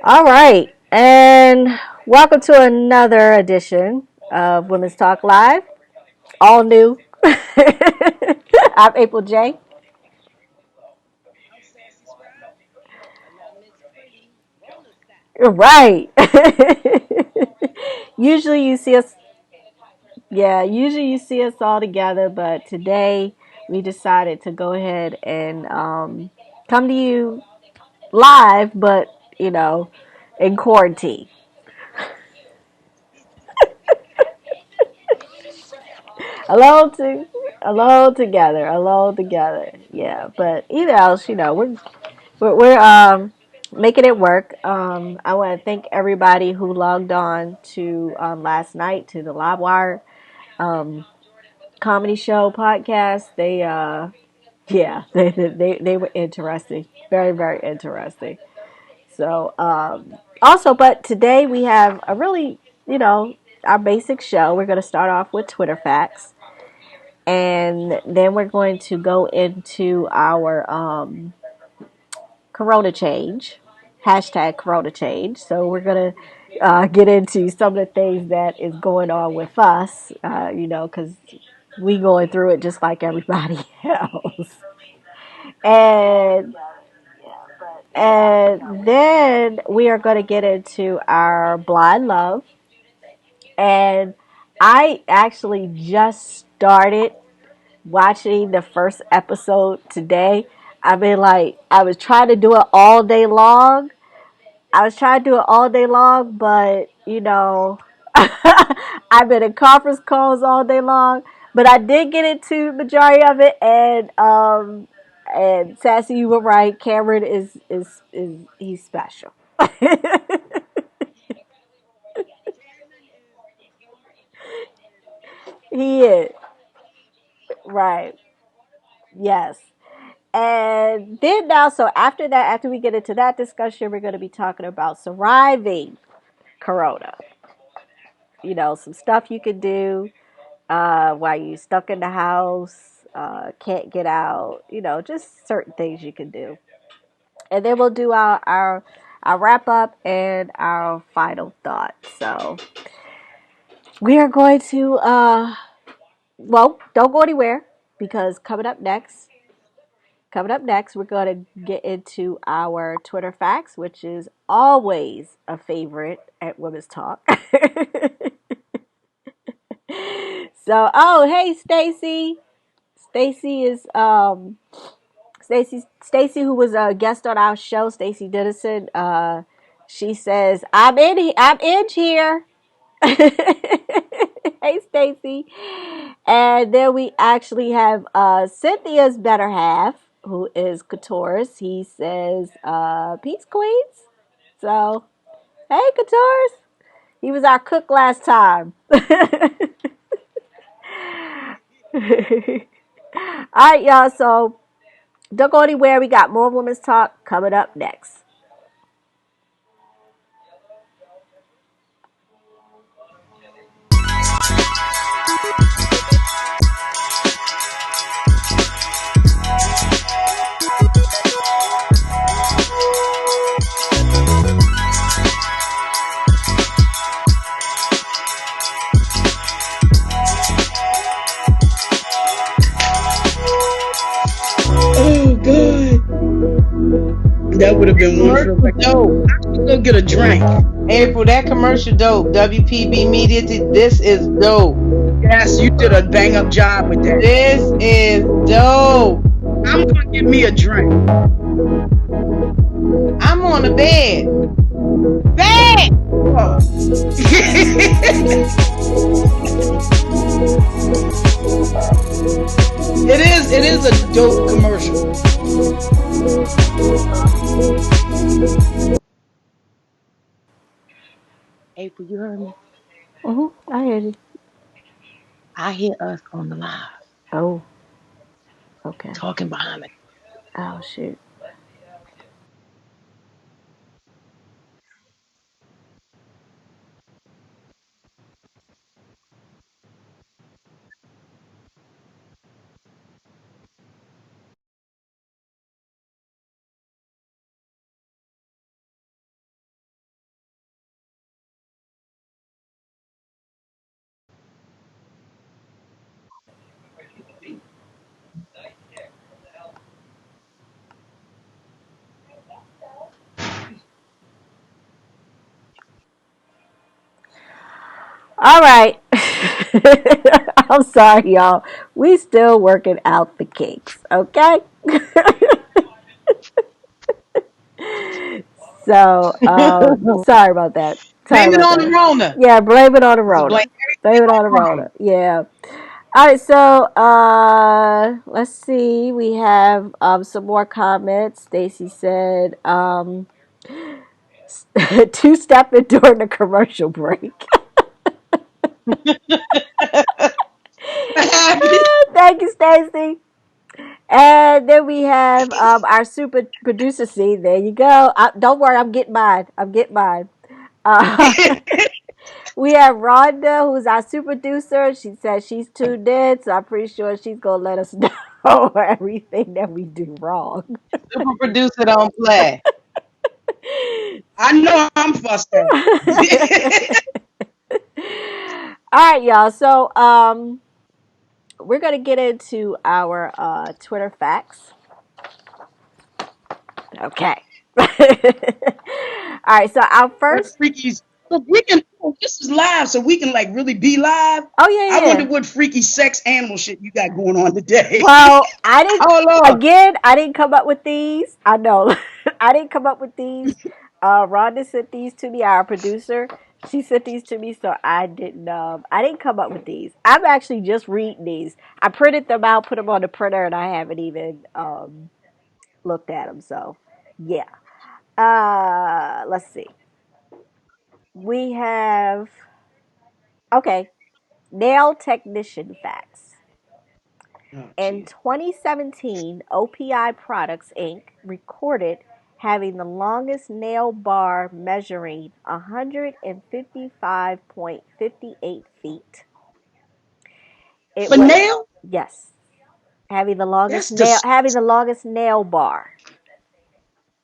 All right, and welcome to another edition of Women's Talk Live. All new. I'm April J. Right. usually you see us, yeah. Usually you see us all together, but today we decided to go ahead and come to you live, but you know, in quarantine. alone to alone together. Yeah, but either else, we're making it work. I want to thank everybody who logged on to last night to the Live Wire um, comedy show podcast. They yeah, they were interesting, very very interesting. So also, but today we have a really our basic show. We're going to start off with Twitter facts. And then we're going to go into our Corona change, hashtag Corona change. So we're going to get into some of the things that is going on with us, because we going through it just like everybody else. And and then we are going to get into our blind love. And I actually just started watching the first episode today. I mean, like, I was trying to do it all day long. I was trying to do it all day long, but, I've been in conference calls all day long. But I did get into majority of it, and Sassy, you were right. Cameron is he's special. He is right. Yes. And then now, so after that, after we get into that discussion, we're going to be talking about surviving Corona. Some stuff you can do while you're stuck in the house, can't get out, just certain things you can do. And then we'll do our wrap up and our final thoughts. So we are going to, well, don't go anywhere because coming up next, we're going to get into our Twitter facts, which is always a favorite at Women's Talk. So, oh, hey, Stacy. Stacy is Stacy, who was a guest on our show. Stacy Dennison. She says, I'm in here." Hey, Stacy. And then we actually have Cynthia's better half, who is Couture's. He says, "Peace, Queens." So, hey, Couture's. He was our cook last time. All right, y'all. So, don't go anywhere. We got more women's talk coming up next. Oh God, that would have been one for like. Dope. I should go get a drink. April, that commercial dope. WPB Media, this is dope. Yes, you did a bang up job with that. This is dope. I'm gonna get me a drink. I'm on the bed. Bed! Oh. It is a dope commercial. April, you heard me? I hear you. I hear us on the live Oh, okay. talking behind me. Oh, shoot. All right. I'm sorry, y'all. We still working out the kinks, okay? So, sorry about that. Sorry Blame it about on the that. Rona. Yeah, blame it on the Just blame Rona. Blame everything it on the on Rona. Rona. Yeah. All right, so let's see. We have some more comments. Stacy said two stepping during the commercial break. What happened? Thank you, Stacy. And then we have our super producer C. There you go. Don't worry, I'm getting mine. I'm getting mine. Uh, we have Rhonda, who's our super producer. She says she's tuned in, so I'm pretty sure she's gonna let us know everything that we do wrong. Super producer don't play. I know I'm fussed up. All right, y'all. So we're gonna get into our Twitter facts. Okay. All right. So our What first. freakies? Look, we can. Oh, this is live, so we can like really be live. Oh yeah, I yeah. wonder what freaky sex animal shit you got going on today. Well, I didn't. Oh Lord. Again, I didn't come up with these. I know, I didn't come up with these. Rhonda sent these to me. Our producer, she sent these to me, so I didn't. I didn't come up with these. I'm actually just reading these. I printed them out, put them on the printer, and I haven't even looked at them. So, yeah. Let's see. We have okay. Nail technician facts. Oh, In jeez. 2017, OPI Products Inc. recorded having the longest nail bar measuring 155.58 feet. It For was nail, yes, that's the having the longest nail bar.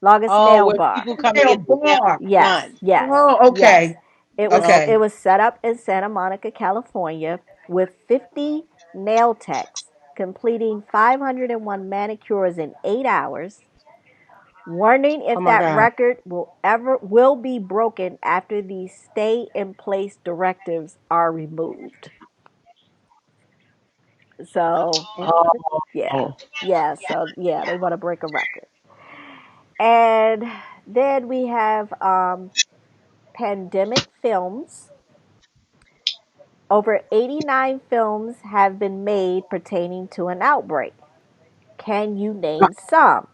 Longest Oh, nail where bar. people come to nail get their nails bar. Yes, done. yes, Oh, yes. okay, It Oh, okay. was set up in Santa Monica, California, with 50 nail techs completing 501 manicures in 8 hours. Warning oh if my that God. record will be broken after the stay in place directives are removed. So yeah, Oh, yeah. So yeah, they want to break a record. And then we have pandemic films. Over 89 films have been made pertaining to an outbreak. Can you name some?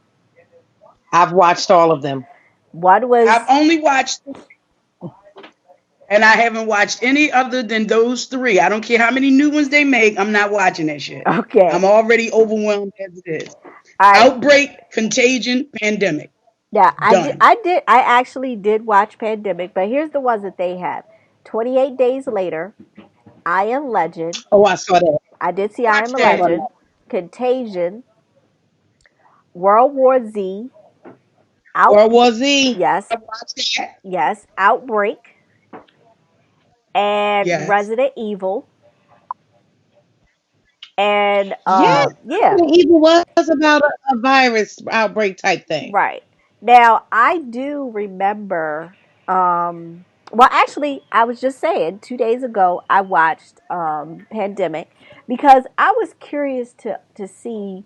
I've watched all of them. One I've was only watched, and I haven't watched any other than those three. I don't care how many new ones they make. I'm not watching that shit. okay. I'm already overwhelmed as it is. All right. Outbreak, contagion, pandemic. Yeah, Done. I actually did watch Pandemic, but here's the ones that they have. 28 Days Later, I Am Legend. Oh, I saw that. I did see I Watch Am a I that. saw Legend. that. Contagion, World War Z, Out World War Z. yes, I watched that. yes, Outbreak, and Yes. Resident Evil. And Yes, yeah, Resident Evil was about a virus outbreak type thing. right. Now I do remember well actually I was just saying 2 days ago I watched Pandemic because I was curious to see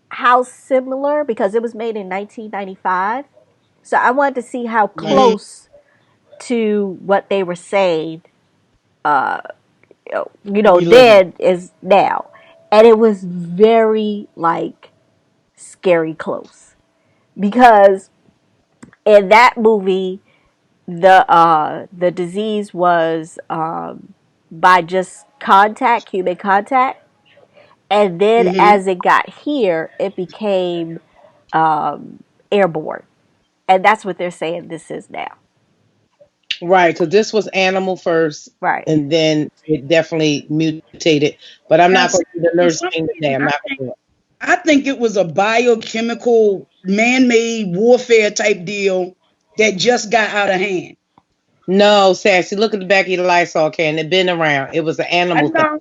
how similar because it was made in 1995. So I wanted to see how Hmm. Right. close to what they were saying uh We living. then is now. And it was very like scary close because in that movie the disease was by just contact, human contact, and then Mm-hmm. as it got here, it became airborne, and that's what they're saying this is now. Right, because this was animal first, Right. and then it definitely mutated. But I'm Now, not see, going to do the for nurse some thing today. reason, I'm not going to do it. I think it was a biochemical, man-made warfare type deal that just got out of hand. No, Sassy, look at the back of the Lysol can. It been around. It was an I animal thing. know,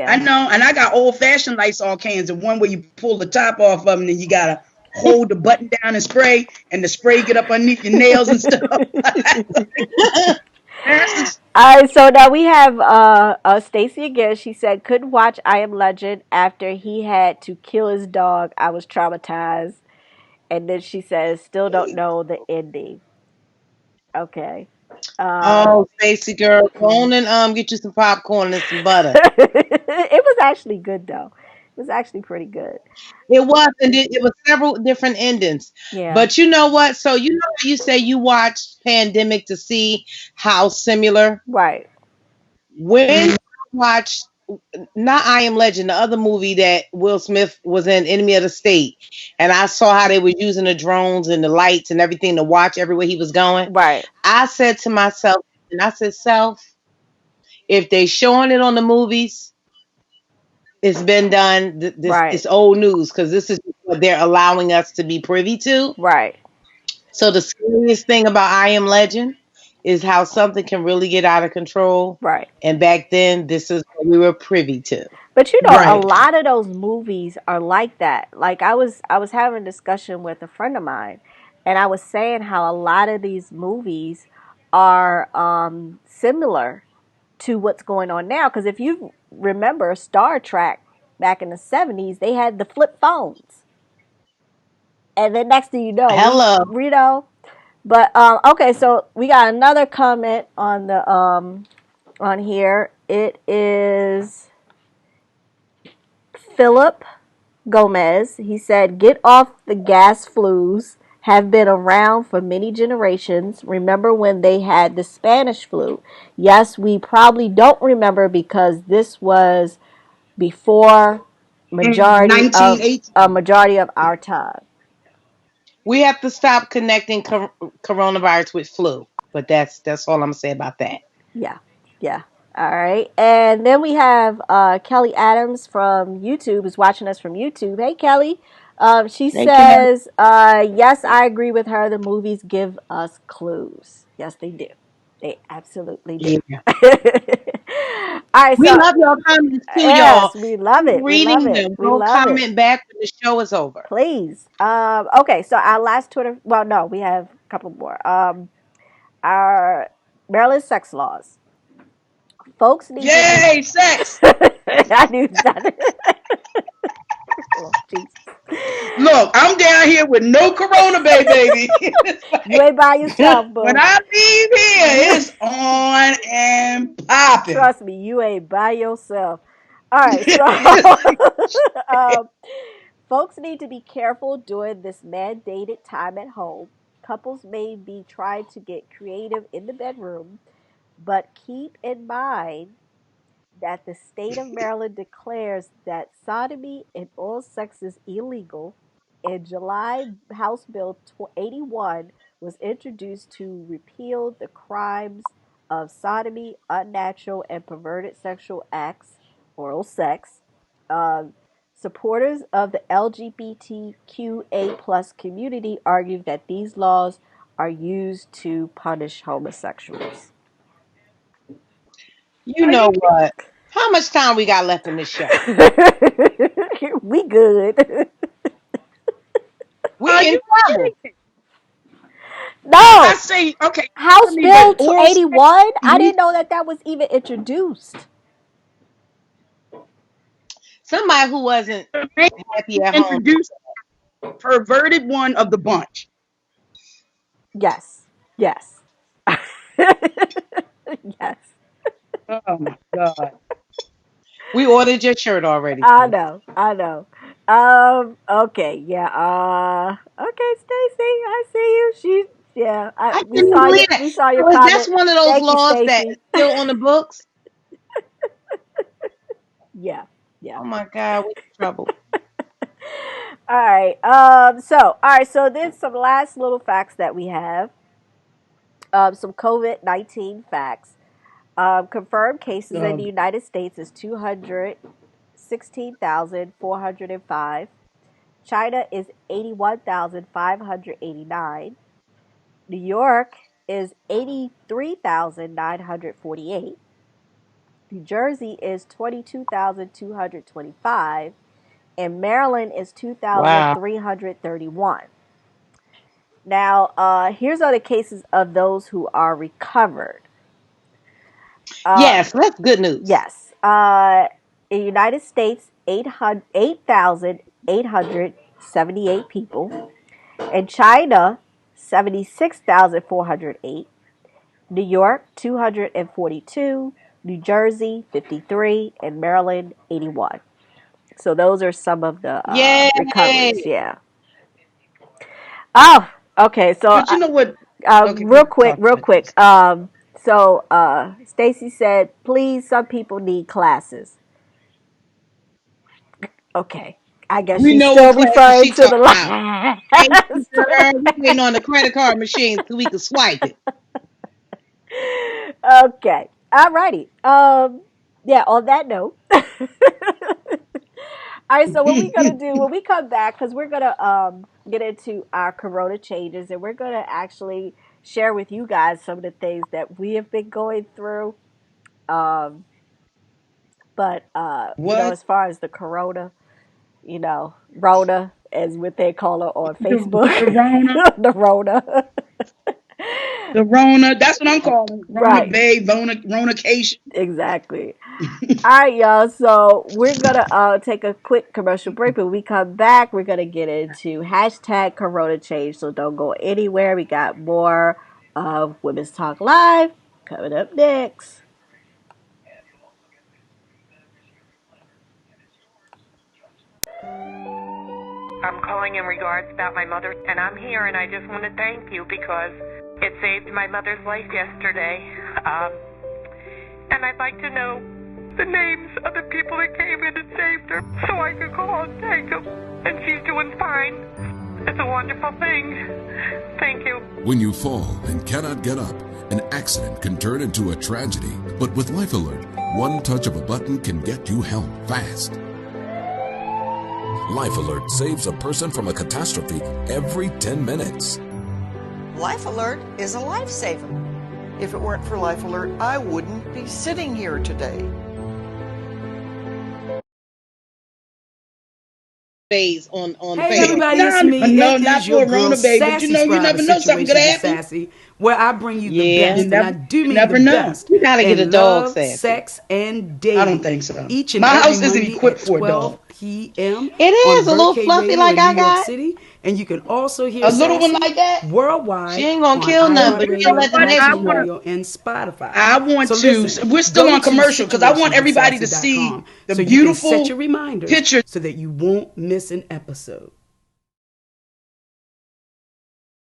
I Yeah. know, and I got old-fashioned Lysol cans, the one where you pull the top off of them, and then you gotta hold the button down and spray, and the spray get up underneath your nails and stuff. Passes. All right, so now we have Stacy again. She said couldn't watch I Am Legend after he had to kill his dog. I was traumatized, and then she says still don't know the ending. Okay. Oh, Stacy girl, go on and get you some popcorn and some butter. It was actually good though. It was actually pretty good. It was, and it was several different endings. Yeah. But you know what? So you know how you say you watched Pandemic to see how similar. Right. When I watched not I Am Legend, the other movie that Will Smith was in, Enemy of the State, and I saw how they were using the drones and the lights and everything to watch everywhere he was going. Right. I said to myself, and I said, self, if they showing it on the movies, it's been done. This Right. is old news because this is what they're allowing us to be privy to. Right. So the scariest thing about I Am Legend is how something can really get out of control. Right. And back then, this is what we were privy to. But you know, a Right. lot of those movies are like that. Like I was having a discussion with a friend of mine, and I was saying how a lot of these movies are similar to what's going on now. Because if you remember Star Trek back in the '70s, they had the flip phones, and then next thing you know, Hello. we know. But okay, so we got another comment on the on here. It is Philip Gomez. He said, "Get off the gas flus. Have been around for many generations. Remember when they had the Spanish flu? Yes, we probably don't remember because this was before In majority of our time." We have to stop connecting coronavirus with flu. But that's all I'm gonna say about that. Yeah, yeah. All right, and then we have Kelly Adams from YouTube is watching us from YouTube. Hey, Kelly. She Thank you, man. says, "Yes, I agree with her. The movies give us clues. Yes, they do. They absolutely do." Yeah. All right, We so love your comments too, y'all. yes, we love Keep it. We love reading it. them. We Go love it. comment back when the show is over. Please. Okay, so our last Twitter. Well, no, we have a couple more. Our Maryland sex laws. Folks need to be. Yay, sex. I knew that. Oh, jeez. Look, I'm down here with no corona, baby. It's You like, ain't by yourself, when boo. I leave here, You it's on and popping. trust me, you ain't by yourself. All right, so It's like, um, folks need to be careful during this mandated time at home. Couples may be trying to get creative in the bedroom, but keep in mind that the state of Maryland declares that sodomy in all sex is illegal. In July, House Bill 81 was introduced to repeal the crimes of sodomy, unnatural and perverted sexual acts, oral sex. Um, Supporters of the LGBTQA plus community argue that these laws are used to punish homosexuals. You are know you what? How much time we got left in this show? We good. We are in you trouble. kidding? When I No, say okay, House tell me that Bill oral sex 81. I needs didn't know that that was even introduced. Somebody who wasn't to remain happy at home. introduced perverted one of the bunch. Yes, yes, yes. Oh my god. We ordered your shirt already, I sis. know, I know. Okay, yeah. Okay, Stacy, I see you. Yeah. I couldn't believe that. We saw your So is that's comment. one of those Thank you, laws that is Stacy. still on the books? Yeah, yeah. Oh my God, we in trouble. All right. All right. So there's some last little facts that we have. Some COVID-19 facts. Confirmed cases in the God. United States is 216,405. China is 81,589. New York is 83,948. New Jersey is 22,225. And Maryland is Wow. 2,331. Now, here's other cases of those who are recovered. Uh, Yes, that's good news. yes. In the United States, 8,878 people. In China, 76,408. New York, 242. New Jersey, 53. And Maryland, 81. So those are some of the recoveries. Yay! Yeah. Oh, okay. So But you know what? Okay, real good. quick, Talk real about quick. this. So Stacy said, please, some people need classes. Okay. I guess We she's know what still classes referring she to talking the about. Thank you, last girl. We one. waiting on the credit card machine so we can swipe it. Okay. Alrighty. Yeah, on that note. All right, so what we're gonna do when we come back, because we're gonna get into our corona changes, and we're gonna actually share with you guys some of the things that we have been going through. Um, but What? as far as the corona, Rona, as what they call her on Facebook, The Rona. the Rona. The Rona. That's what I'm calling. Rona Right, Bay, Ronacation. exactly. All right, y'all. So we're gonna take a quick commercial break. When we come back, we're gonna get into hashtag Corona change. So don't go anywhere. We got more of Women's Talk Live coming up next. I'm calling in regards about my mother, and I'm here, and I just want to thank you because it saved my mother's life yesterday. And I'd like to know the names of the people that came in and saved her so I could call and thank them. And she's doing fine. It's a wonderful thing. Thank you. When you fall and cannot get up, an accident can turn into a tragedy. But with Life Alert, one touch of a button can get you help fast. Life Alert saves a person from a catastrophe every 10 minutes. Life Alert is a lifesaver. If it weren't for Life Alert, I wouldn't be sitting here today. Phase on Hey Facebook. everybody, it's No, me. no, It not is your for a girl Rona Bay, but Sassy you Scribe of never know. Something could Situations with happen. Sassy, where I bring you the Yeah. You best, and never, I do you mean the never know. best You gotta get a in dog, love, Sassy. sex, and I don't dating. think so. Each and My every house isn't Monday equipped at for a 12 dog. p.m. It on is a Bird little K fluffy Radio like in New I York got. City, and you can also hear A little one Sassy like that. She worldwide ain't gonna on kill nothing, Well, but you she'll know let iHeartRadio, the what? next Apple one go. Radio, and Spotify. I want So to. listen, We're still go on to commercial because I want everybody to see situationswithsassy.com the so you can set beautiful your reminders picture. so that you won't miss an episode.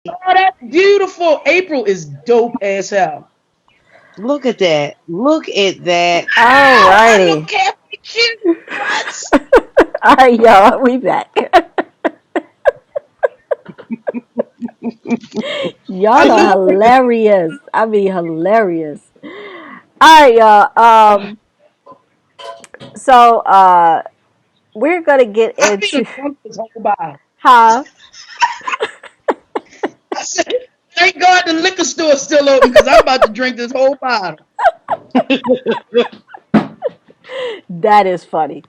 Oh, that's beautiful. April is dope as hell. Look at that. Look at that. Ow! I look Alrighty. carefully cute. What? All right, y'all. We back. I Y'all are look pretty. hilarious. I mean, hilarious. All right, y'all. So we're gonna get I be into the drunk this whole bottle. huh? I said, thank God the liquor store's still open because I'm about to drink this whole bottle. That is funny.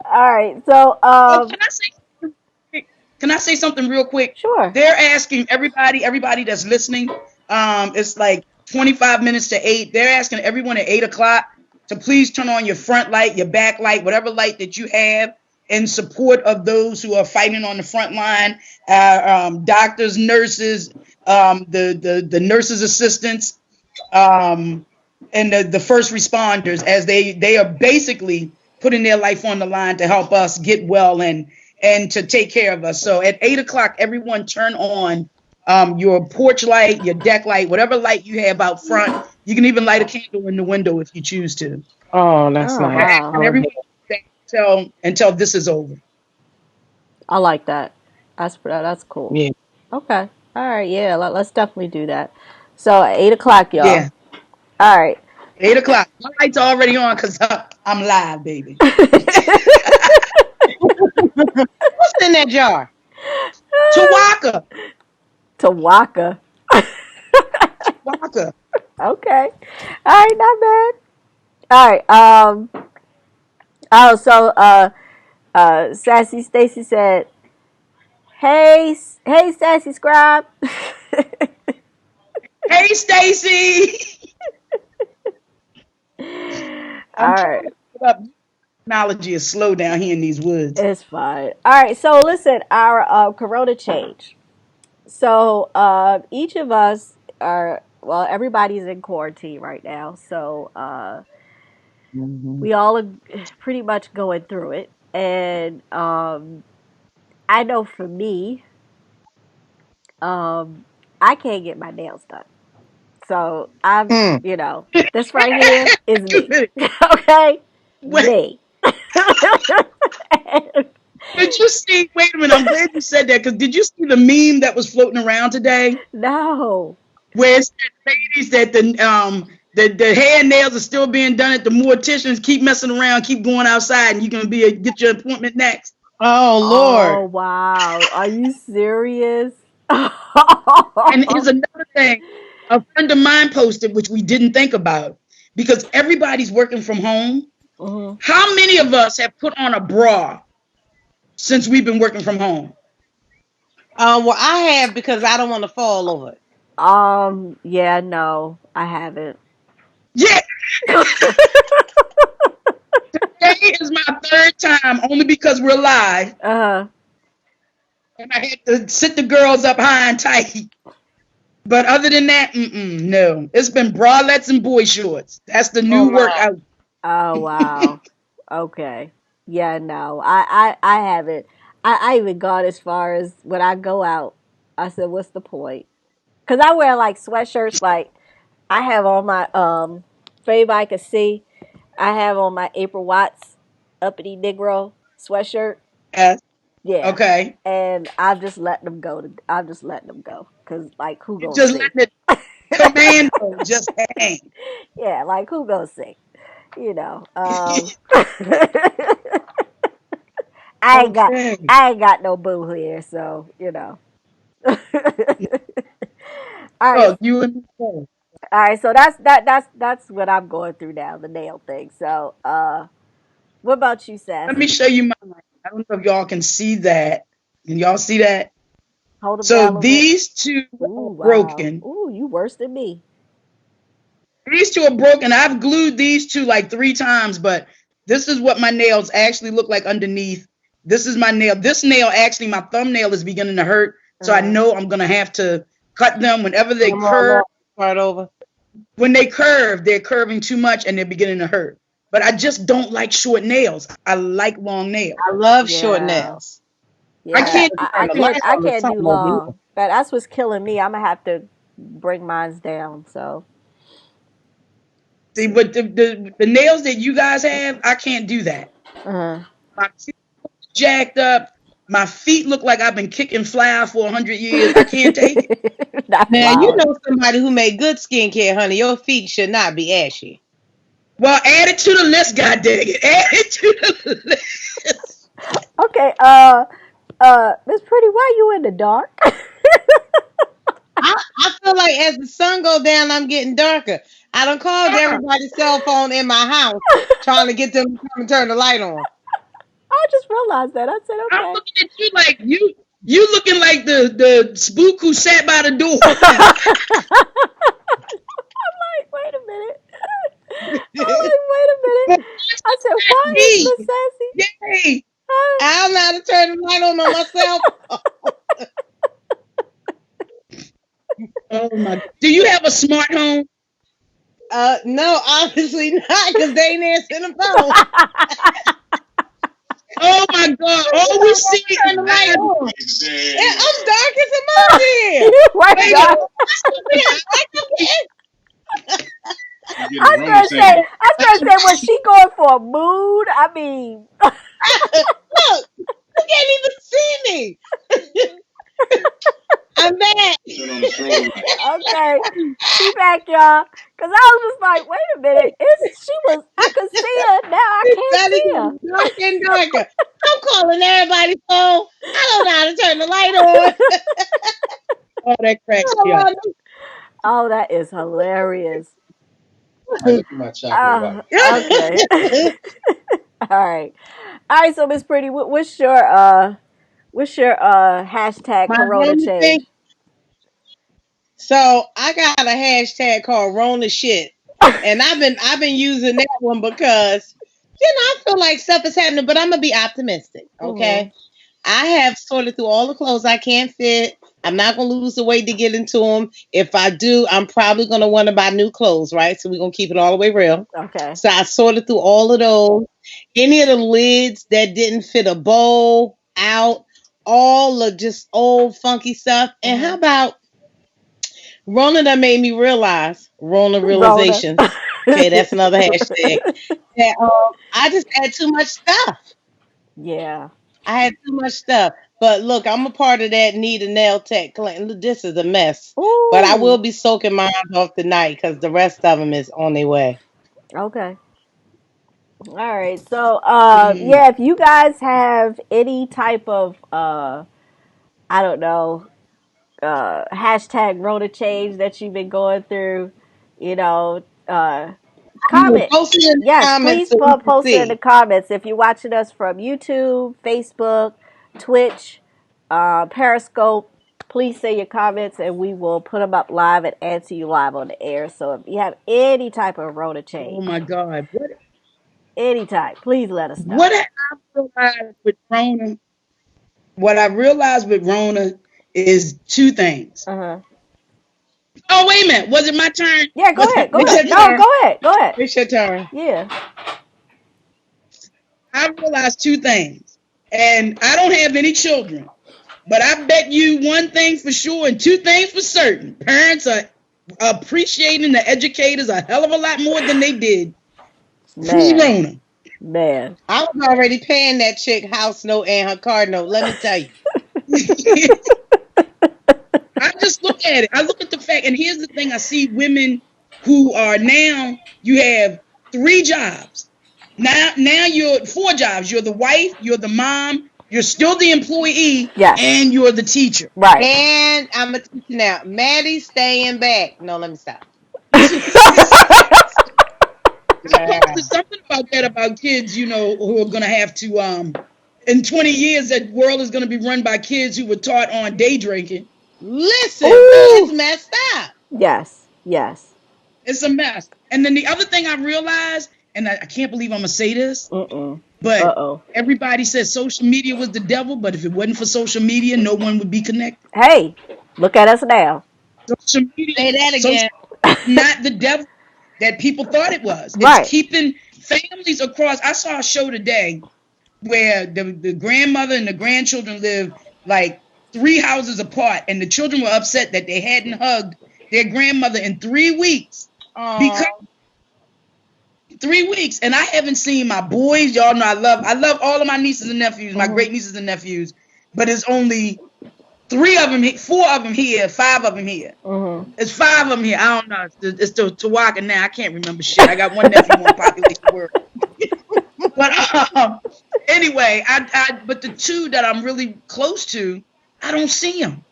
All right, so Oh, can I say something quick? Can I say something real quick? sure. They're asking everybody that's listening. It's like 25 minutes to 8. They're asking everyone at 8 o'clock to please turn on your front light, your back light, whatever light that you have in support of those who are fighting on the front line, doctors, nurses, the nurses assistants, um, and the first responders, as they are basically putting their life on the line to help us get well and to take care of us. So at 8 o'clock, everyone turn on your porch light, your deck light, whatever light you have out front. You can even light a candle in the window if you choose to. Oh, that's Oh They're nice. wow, I asking love everyone that. until this is over. I like that. That's cool. Yeah. Okay. All right. Yeah. Let's definitely do that. So 8 o'clock, y'all. Yeah, All right. 8 o'clock. My light's already on because I'm live, baby. What's in that jar? Tawaka, Tawaka. Tawaka. Okay. All right. Not bad. All right. Oh, so Sassy Stacy said, hey, Sassy Scribe." Hey, Stacy. All I'm trying right. to put up technology is slow down here in these woods. It's fine. All right. So listen, our Corona change. So each of us are well, everybody's in quarantine right now. So Mhm. we all are pretty much going through it, and I know for me, um, I can't get my nails done. So I'm, Mm. this right here is Wait a me. minute. Okay, Wait, me. did you see? Wait a minute. I'm glad you said that because did you see the meme that was floating around today? No. Where it said ladies that the hair and nails are still being done at the morticians. Keep messing around, keep going outside, and you can get your appointment next. Oh Oh Lord. wow. Are you serious? And here's another thing: a friend of mine posted, which we didn't think about, because everybody's working from home. Mhm. How many of us have put on a bra since we've been working from home? Well, I have because I don't want to fall over it. Yeah, no, I haven't. Yeah, today is my third time, only because we're live, uh and I had to sit the girls up high and tight. But other than that, no. It's been bralettes and boy shorts. That's the Oh new my. workout. oh wow. Okay. Yeah, no. I haven't. I even gone as far as when I go out, I said, what's the point? Cuz I wear like sweatshirts like I have on my for anybody can see, I have on my April Watts uppity Negro sweatshirt. Yes. Yeah. Okay. And I'm just letting them go. I'm just letting them go because, like, who You gonna just see? letting it commando just hang. Yeah, like who gonna see? You know. I ain't got Okay. I ain't got no boo here, so all right, Oh, you and me both. all right. So that's what I'm going through now, the nail thing. So, what about you, Let me Sassy? show you mine. I don't know if y'all can see that. Can y'all see that? Hold them So down a little bit. these two are Ooh, wow. broken. Ooh, you worse than me. These two are broken. I've glued these two like 3 times, but this is what my nails actually look like underneath. This is my nail. This nail, actually, my thumbnail is beginning to hurt. So I Uh, know I'm going to have to cut them whenever they Come on curve. now. Start over. When they curve, they're curving too much and they're beginning to hurt. But I just don't like short nails. I like long nails. I love short yeah, nails. I I yeah. gotta can't do turn the light I on or can't do something over here. long. But that's what's killing me. I'm gonna have to bring mine down. So, see, but the nails that you guys have, I can't do that. uh, My teeth jacked up. My feet look like I've been kicking flour for 100 years. I can't take it. not Now you flour. know somebody who made good skincare, honey. Your feet should not be ashy. Well, add it to the list, God dang it. Add it to the list. Okay. Miss Pretty, why you in the dark? I feel like as the sun go down, I'm getting darker. I done called Uh-uh. everybody's cell phone in my house trying to get them to come and turn the light on. I just realized that. I said, I'm okay. looking at you like you looking like the spook who sat by the door. Like, wait a minute. I'm like, wait a minute. I said, what is Hey, Miss Sassy? yay. Huh? I don't know how to turn the light on myself. Oh my God. Do you have a smart home? No, obviously not, because they ain't answering the phone. Oh my God. You All we don't see want to turn is the light bad. on. Yeah, I'm dark as a monkey here. You were Wait a dark. minute. I was gonna say, was she going for a mood? I mean, Look, you can't even see me. I'm back. okay, she back, y'all. Cause I was just like, wait a minute, I could see her now. I It's can't starting see to her. get darker and darker. I'm calling everybody's phone. I don't know how to turn the light on. Oh, that cracks me up. Oh, Oh, that is hilarious. my Okay. All right. All right. So, Miss Pretty, what's your hashtag my Corona Rona thing. change? So I got a hashtag called Rona shit. And I've been using that one because I feel like stuff is happening, but I'm gonna be optimistic. Mhm. Okay. I have sorted through all the clothes I can't fit. I'm not gonna lose the weight to get into them. If I do, I'm probably gonna want to buy new clothes, right? So we're gonna keep it all the way real. Okay. So I sorted through all of those. Any of the lids that didn't fit a bowl out, all of just old funky stuff. And how Mhm. about Rona that made me realize Rona Rona. realizations. Okay, that's another hashtag. That I just had too much stuff. Yeah. I had too much stuff. But look, I'm a part of that need a nail tech clan. Look, this is a mess. But I will Ooh. be soaking mine off tonight because the rest of them is on their way. Okay. All right. So, Mm. yeah, if you guys have any type of, I don't know, hashtag Rona change that you've been going through, you know, You will comment. post it in the Yes, comments please so we can post it in the see. comments. If you're watching us from YouTube, Facebook, Twitch, Periscope, please say your comments and we will put them up live and answer you live on the air. So if you have any type of Rona Oh change, my God. any type, please let us know. What I realized with Rona, what I realized with Rona is two things. Uh huh. Oh, wait a minute. Was it my turn? Yeah, go ahead. Go It's ahead. your No, turn. go ahead. Go ahead. It's your turn. Yeah. I realized two things. And I don't have any children. But I bet you one thing for sure and two things for certain. Parents are appreciating the educators a hell of a lot more than they did Man. pre-Rona. Man. I was already paying that chick house note and her car note. Let me tell you. I just look at it. I look at the fact, and here's the thing: I see women who are now. You have three jobs. Now you're four jobs. You're the wife. You're the mom. You're still the employee, Yes. and you're the teacher. Right. And I'm a teacher now. Maddie staying back. No, let me stop. I Yeah. posted something about that about kids, who are gonna have to in 20 years that world is gonna be run by kids who were taught on day drinking. Listen, it's Ooh. messed up. Yes. Yes. It's a mess. And then the other thing I realized, and I can't believe I'm gonna say this, Mm-mm. but Uh-oh. everybody says social media was the devil, but if it wasn't for social media, no one would be connected. Hey, look at us now. Social media, Say that social again. media is not the devil that people thought it was. It's Right. keeping families across. I saw a show today where the grandmother and the grandchildren live like three houses apart, and the children were upset that they hadn't hugged their grandmother in 3 weeks because Oh, 3 weeks, and I haven't seen my boys. Y'all know I love all of my nieces and nephews, my Mm-hmm. great nieces and nephews, but it's only three of them, four of them here, five of them here. Mm-hmm. It's five of them here. I don't know. It's to Tawaka now. I can't remember shit. I got one nephew on Population World, but anyway, but the two that I'm really close to, I don't see them,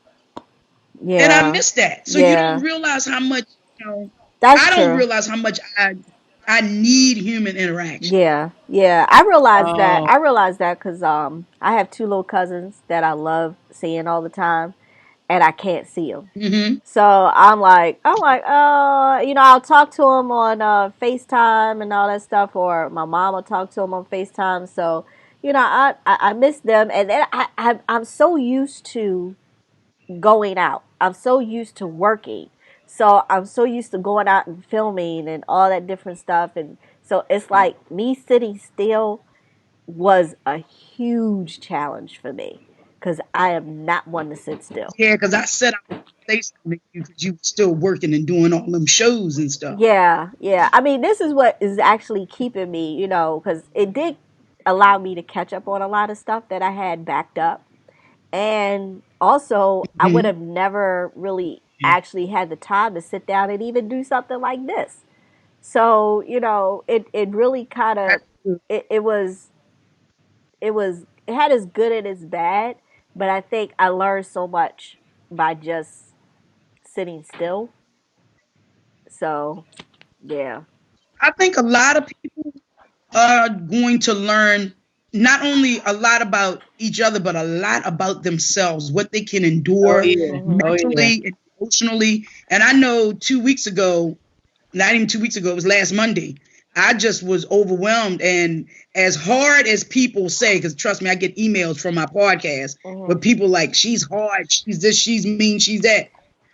and I Yeah. miss that. So you don't Yeah. realize how much, you know. That's I don't true. realize how much I need human interaction. Yeah. Yeah. I realized that. oh, I realized that because I have two little cousins that I love seeing all the time, and I can't see them. Hmm. So I'll talk to them on FaceTime and all that stuff, or my mom will talk to them on FaceTime. So, I miss them, and then I'm so used to going out. I'm so used to working. So I'm so used to going out and filming and all that different stuff. And so it's like me sitting still was a huge challenge for me because I am not one to sit still. Yeah, because I said I would say something to you because you were still working and doing all them shows and stuff. Yeah, yeah. I mean, this is what is actually keeping me, because it did allow me to catch up on a lot of stuff that I had backed up. And also, I would Hmm. have never really actually had the time to sit down and even do something like this. So, it really kind of it had its good and its bad, but I think I learned so much by just sitting still. So, yeah. I think a lot of people are going to learn not only a lot about each other, but a lot about themselves, what they can oh endure yeah, Mhm. oh yeah. mentally and emotionally. And I know 2 weeks ago, not even 2 weeks ago, it was last Monday. I just was overwhelmed. And as hard as people say, because trust me, I get emails from my podcast with people like, she's hard, she's this, she's mean, she's that.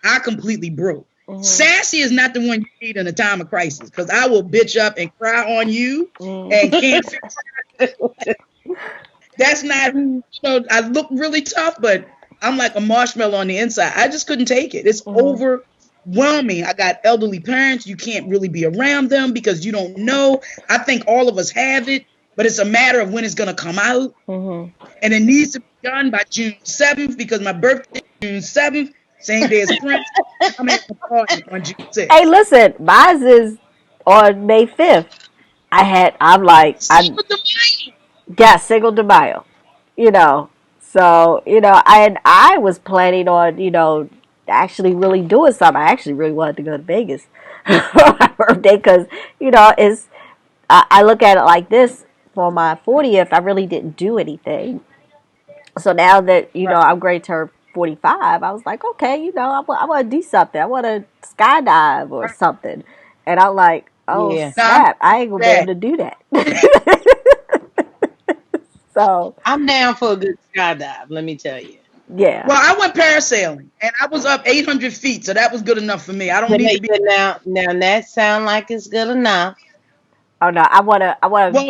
I completely broke. Sassy is not the one you need in a time of crisis, because I will bitch up and cry on you and can't fix it. That's not who, I look really tough, but I'm like a marshmallow on the inside. I just couldn't take it. It's overwhelming. I got elderly parents. You can't really be around them because you don't know. I think all of us have it, but it's a matter of when it's going to come out. And it needs to be done by June 7th because my birthday is June 7th, same day as Prince. I'm having a party on June 6th. Hey, listen, mine is on May 5th. Cinco de Mayo. So, I was planning on, actually really doing something. I actually really wanted to go to Vegas for my birthday because, I look at it like this. For my 40th, I really didn't do anything. So now that, I'm going to turn 45, I was like, okay, I want to do something. I want to skydive or something. And I'm like, oh, snap, I ain't going to be able to do that. So I'm down for a good skydive, let me tell you. Yeah. Well, I went parasailing, and I was up 800 feet, so that was good enough for me. I don't need to be... Now that sounds like it's good enough. Oh, no, I want to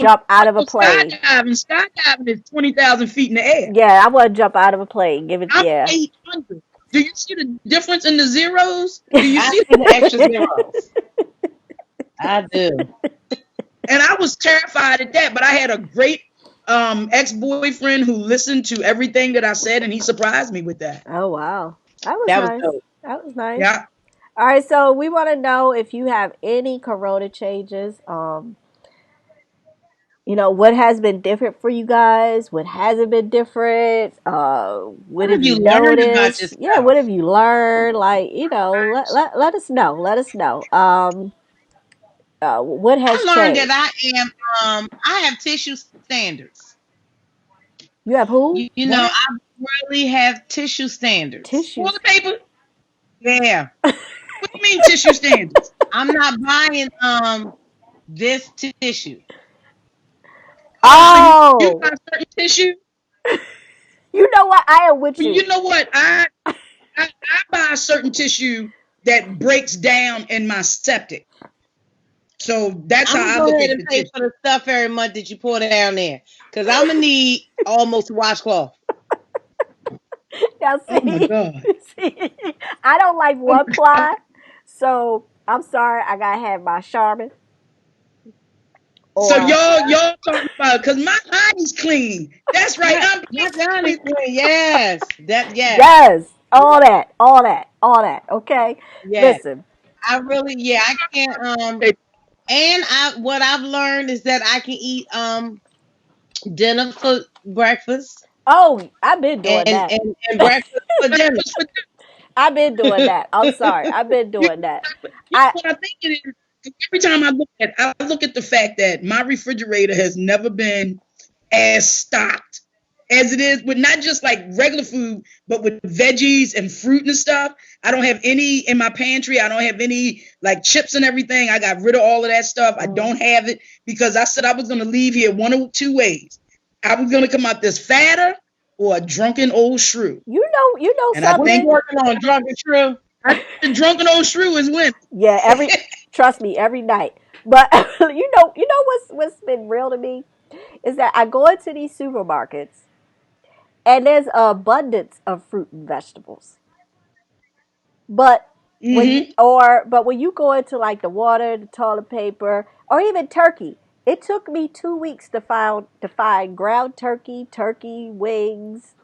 jump out of a plane. Skydiving is 20,000 feet in the air. Yeah, I want to jump out of a plane. I'm 800. Do you see the difference in the zeros? Do you see the extra zeros? I do. And I was terrified at that, but I had a great ex-boyfriend who listened to everything that I said, and he surprised me with that. Oh, wow. That was nice. That was nice. Yeah. All right, so we want to know if you have any corona changes. What has been different for you guys? What hasn't been different? What have you noticed? Yeah, what have you learned? Like, let us know. Let us know. What has changed? I learned that I have tissue standards. You have who? I really have tissue standards. Toilet paper? Yeah. What do you mean tissue standards? I'm not buying this tissue. Oh, you buy certain tissue? You know what? I am with you. You know what? I buy a certain tissue that breaks down in my septic. So that's how I look at it. Pay for the stuff every month that you pour down there, because I'm gonna need almost a washcloth. Now, oh my God. See, I don't like one ply, so I'm sorry. I gotta have my Charmin. So y'all talking about, because my honey's clean. That's right. My honey's clean. Yes. Yes. All that. Okay. Yes. Listen. I really, I can't. And what I've learned is that I can eat dinner for breakfast. Oh, I've been doing that. And breakfast for dinner. I've been doing that. I'm sorry. I've been doing that. What I think it is, every time I look at the fact that my refrigerator has never been as stocked as it is with not just like regular food, but with veggies and fruit and stuff. I don't have any in my pantry. I don't have any like chips and everything. I got rid of all of that stuff. I don't have it because I said I was going to leave here one of two ways. I was going to come out this fatter or a drunken old shrew. You know and something. I think working on drunken shrew. The drunken old shrew is winning. Yeah, trust me, every night. But you know what's been real to me is that I go into these supermarkets and there's an abundance of fruit and vegetables. But when you go into like the water, the toilet paper, or even turkey, it took me 2 weeks to find ground turkey wings.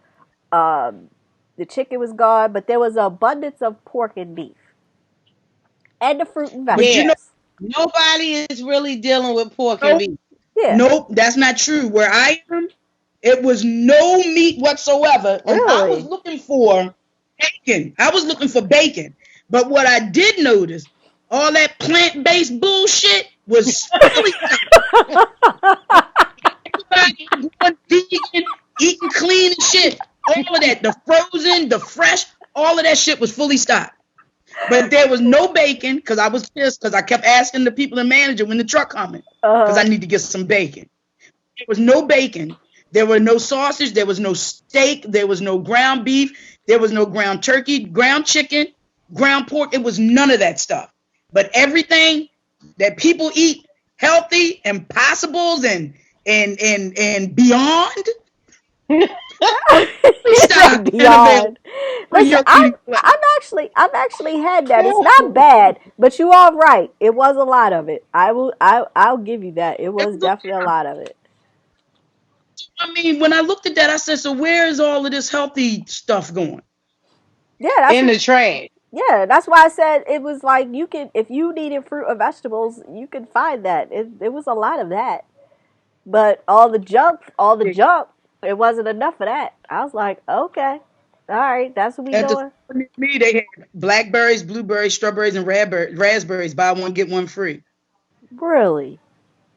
The chicken was gone, but there was an abundance of pork and beef. And the fruit and vegetables. Nobody is really dealing with pork and beef. Yeah. Nope, that's not true. Where I am, it was no meat whatsoever. And I was looking for bacon. But what I did notice, all that plant-based bullshit was fully everybody going vegan, eating clean and shit. All of that, the frozen, the fresh, all of that shit was fully stocked. But there was no bacon because I was pissed because I kept asking the people and manager when the truck coming because I need to get some bacon. There was no bacon. There were no sausage. There was no steak. There was no ground beef. There was no ground turkey, ground chicken, ground pork. It was none of that stuff. But everything that people eat healthy, impossibles, and beyond. Stop. Beyond. Listen, I've actually had that. It's not bad, but you are right. It was a lot of it. I'll give you that. It was definitely a lot of it. I mean, when I looked at that, I said, so where is all of this healthy stuff going? Yeah, that's In the trash. yeah, that's why I said it was like you could, if you needed fruit or vegetables, you could find that. It was a lot of that. But all the junk, it wasn't enough of that. I was like, okay, all right, that's what we At the doing. store near me, they had blackberries, blueberries, strawberries, and raspberries. Buy one, get one free. Really?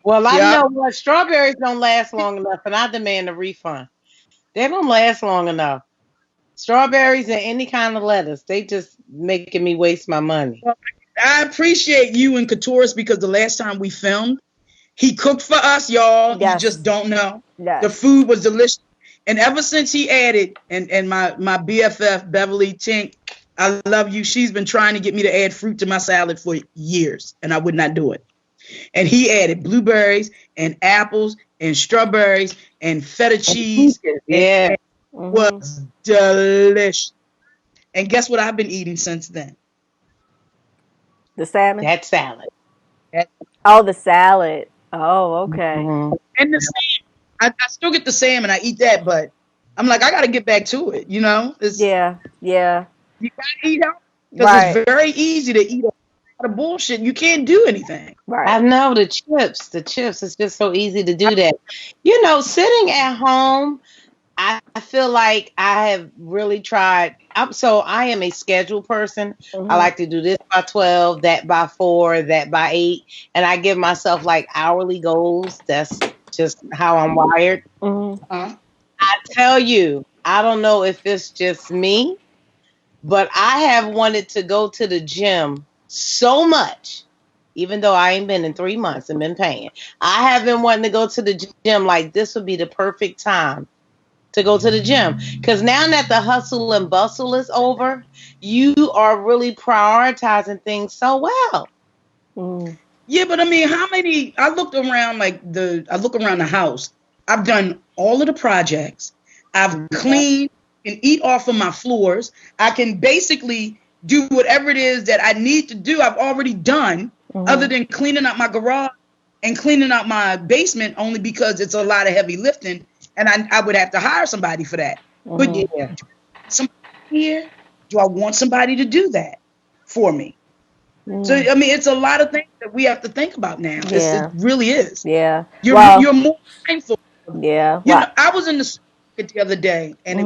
Well, I Yeah. know what strawberries don't last long enough, and I demand a refund. They don't last long enough. Strawberries and any kind of lettuce, they just making me waste my money. I appreciate you and Katoris because the last time we filmed, he cooked for us, y'all. You Yes. just don't know. Yes. The food was delicious. And ever since he added, and my BFF, Beverly Tink, I love you. She's been trying to get me to add fruit to my salad for years, and I would not do it. And he added blueberries and apples and strawberries and feta cheese. Yeah. And was delicious. And guess what I've been eating since then? The salmon? That salad. Oh, the salad. Oh, okay. Mm-hmm. And the salmon. I still get the salmon. I eat that, but I'm like, I got to get back to it. You know? Yeah. You got to eat out because Right. it's very easy to eat a lot of bullshit. You can't do anything. I Right. know the chips. The chips. It's just so easy to do that. You know, sitting at home, I feel like I have really tried. I am a schedule person. Mhm. I like to do this by 12, that by 4, that by 8, and I give myself like hourly goals. That's just how I'm wired. Mhm. I tell you, I don't know if it's just me, but I have wanted to go to the gym so much, even though I ain't been in 3 months and been paying. I have been wanting to go to the gym like this would be the perfect time to go to the gym. Because now that the hustle and bustle is over, you are really prioritizing things so well. Mhm. Yeah, but I mean, how many? I look around the house. I've done all of the projects. I've cleaned and eat off of my floors. I can basically do whatever it is that I need to do. I've already done, other than cleaning up my garage and cleaning up my basement, only because it's a lot of heavy lifting, and I would have to hire somebody for that. But Yeah. somebody here, do I want somebody to do that for me? Mhm. So I mean, it's a lot of things that we have to think about now. Yeah. It really is. Yeah. You're more mindful. Yeah. You Well, know, I was in the supermarket the other day, and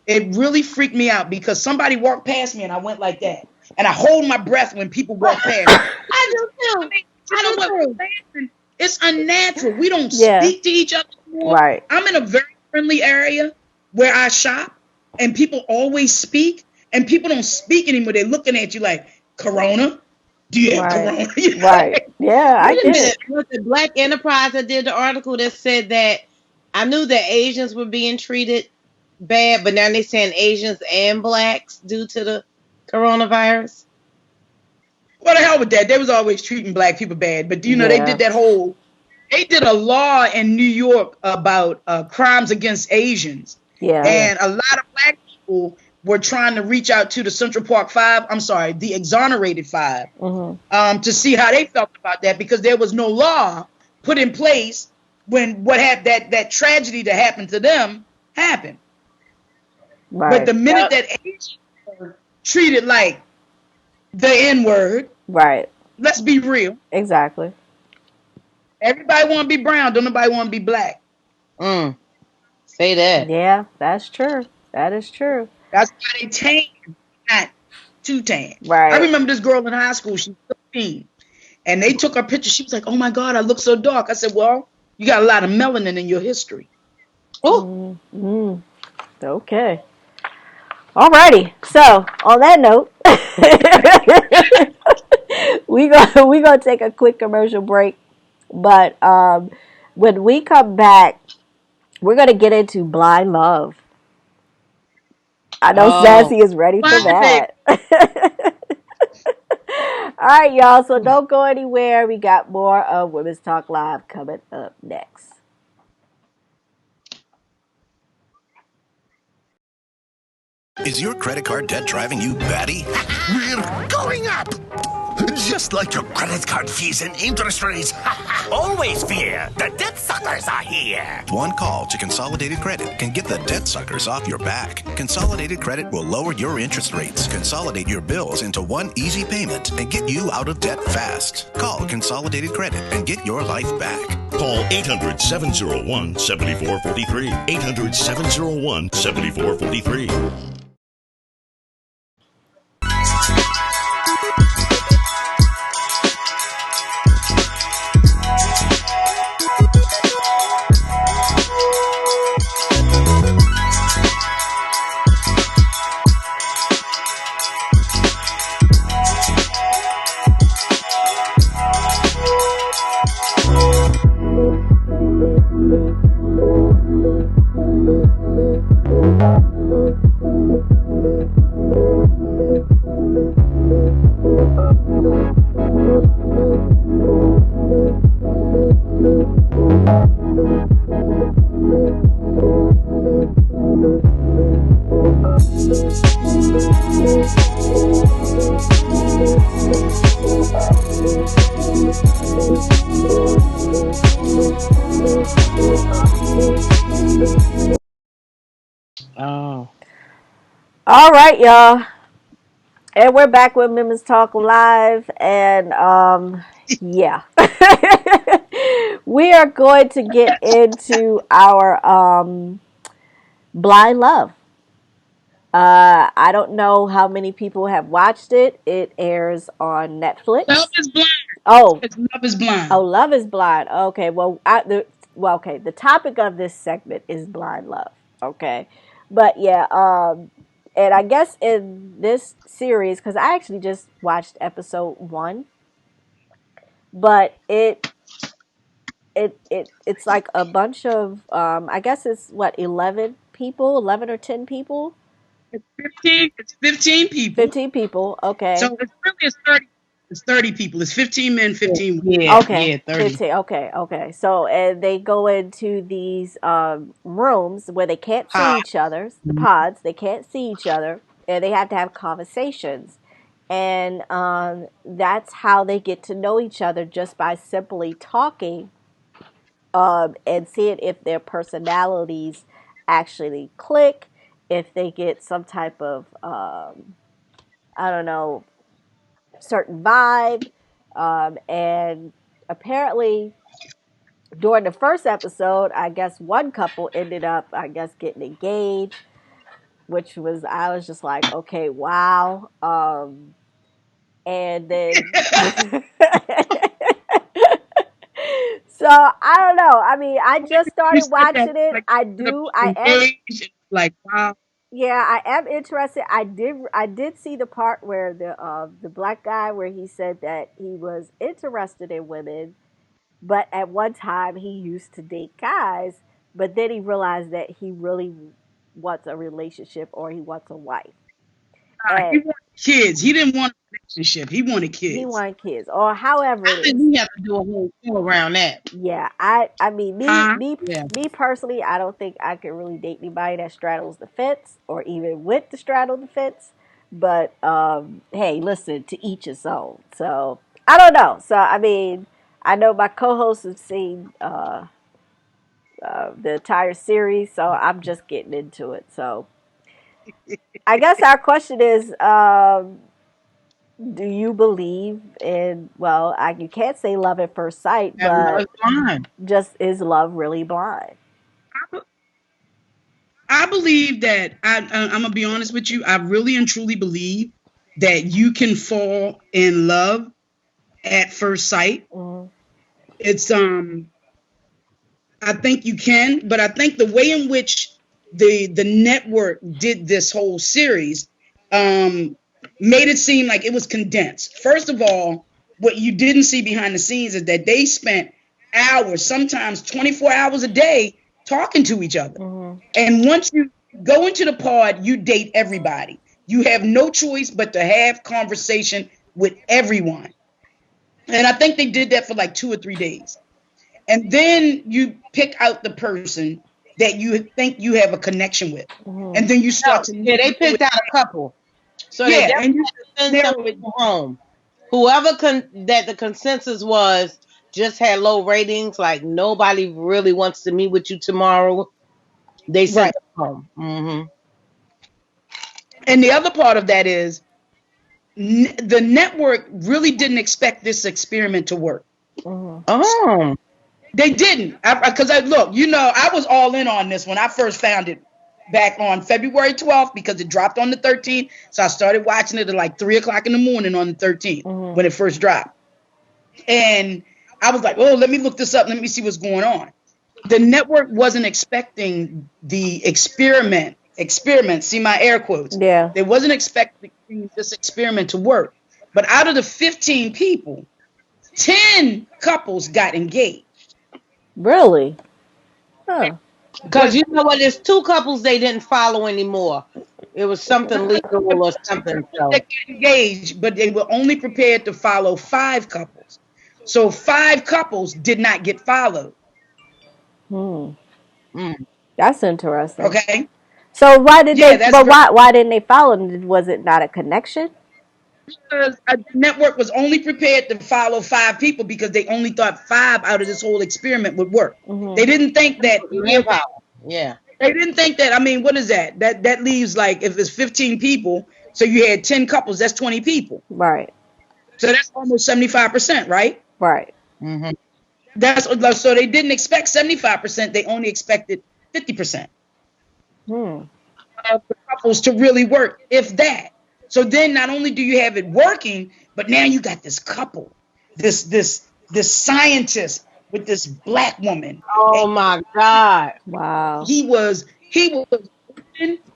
it really freaked me out because somebody walked past me, and I went like that, and I hold my breath when people walk past me. I do too. I mean, you know what? It's unnatural. We don't Yeah. speak to each other anymore. Right. I'm in a very friendly area where I shop, and people always speak, and people don't speak anymore. They're looking at you like, Corona? Do you have Right. Corona? You know, Right. Yeah, I Wait a get minute. it. Was it Black Enterprise that did the article that said that I knew that Asians were being treated bad, but now they're saying Asians and blacks due to the coronavirus? What the hell with that? They was always treating black people bad. But you know, Yeah. they did a law in New York about crimes against Asians. Yeah. And a lot of black people were trying to reach out to the Central Park Five, the Exonerated Five, to see how they felt about that, because there was no law put in place when that tragedy that happened to them happened. Right. But the minute that Asians were treated like the N-word, Right. let's be real. Exactly. Everybody want to be brown. Don't nobody want to be black. Say that. Yeah, that's true. That is true. That's why they tan, not too tan. Right. I remember this girl in high school. She was 15, and they took her picture. She was like, "Oh my God, I look so dark." I said, "Well, you got a lot of melanin in your history." Oh, Okay. Alrighty. So on that note, we gonna take a quick commercial break, but when we come back, we're gonna get into blind love. I know Oh, Sassy is ready for Fine, baby. that. All right, y'all. So don't go anywhere. We got more of Women's Talk Live coming up next. Is your credit card debt driving you batty? We're going up! Just like your credit card fees and interest rates. Always fear, the debt suckers are here. One call to Consolidated Credit can get the debt suckers off your back. Consolidated Credit will lower your interest rates, consolidate your bills into one easy payment, and get you out of debt fast. Call Consolidated Credit and get your life back. Call 800-701-7443. 800-701-7443. oh. All right, y'all. And we're back with Women's Talk Live. And yeah. We are going to get into our blind love. I don't know how many people have watched it. It airs on Love Netflix. is blind. Oh, Love is blind. oh, Love is Blind. Okay, okay. The topic of this segment is blind love. Okay, but yeah, and I guess in this series, because I actually just watched episode one, but it's like a bunch of I guess it's what 11 or 10 people, It's 15. It's 15 people. 15 people. Okay, So it's really it's 30. It's 30 people. It's 15 men, 15 women. Yeah, okay, 30. 15. Okay. So, and they go into these rooms where they can't see each other, pods, they can't see each other, and they have to have conversations. And that's how they get to know each other, just by simply talking and seeing if their personalities actually click, if they get some type of, I don't know, certain vibe. And apparently, during the first episode, I guess one couple ended up, I guess, getting engaged, which was, I was just like, okay, wow. And then, so I don't know. I mean, I just You started said that watching it. like I the do. I am. engaged. Like wow. Yeah, I am interested. I did see the part where the black guy, where he said that he was interested in women, but at one time he used to date guys, but then he realized that he really wants a relationship, or he wants a wife. He And wanted kids. He didn't want a relationship. He wanted he kids. wanted kids, or however it I think is. we have to do a whole show around that. Yeah, I mean, me Huh? me Yeah. me personally, I don't think I could really date anybody that straddles the fence, or even with the straddle the fence. But hey, listen, to each his own. So I don't know. So I mean, I know my co-hosts have seen the entire series, so I'm just getting into it. So I guess our question is, do you believe in? Well, you can't say love at first sight, That love but is blind. just, is love really blind? I believe that I'm gonna be honest with you. I really and truly believe that you can fall in love at first sight. Mm-hmm. It's I think you can, but I think the way in which the network did this whole series, made it seem like it was condensed. First of all, what you didn't see behind the scenes is that they spent hours, sometimes 24 hours a day, talking to each other. And once you go into the pod, you date everybody. You have no choice but to have conversation with everyone. And I think they did that for like 2 or 3 days. And then you pick out the person that you think you have a connection with. And then you start to Yeah, they picked out a couple. So they yeah, and definitely you had to send some people home. Whoever that the consensus was just had low ratings, like nobody really wants to meet with you tomorrow. They sent them home. And the other part of that is the network really didn't expect this experiment to work. Oh, They didn't. Because look, you know, I was all in on this when I first found it back on February 12th because it dropped on the 13th. So I started watching it at like 3 o'clock in the morning on the 13th when it first dropped. And I was like, oh, let me look this up. Let me see what's going on. The network wasn't expecting the experiment, see my air quotes. Yeah. They wasn't expecting this experiment to work. But out of the 15 people, 10 couples got engaged. Really? Huh. because you know what? There's two couples they didn't follow anymore. It was something legal or something. So They got engaged, but they were only prepared to follow 5 couples. So 5 couples did not get followed. That's interesting. Okay. So why did Yeah, they? that's But very, why didn't they follow? Was it not a connection? because a network was only prepared to follow 5 people because they only thought 5 out of this whole experiment would work. They didn't think that. manpower. Yeah. They didn't think that. I mean, what is that? That leaves, like, if it's 15 people, so you had 10 couples, that's 20 people. Right. So that's almost 75%, right? Right. That's so they didn't expect 75%. They only expected 50% of the couples to really work, if that. So then not only do you have it working, but now you got this couple, this scientist with this black woman. Oh my God. Wow. He was open.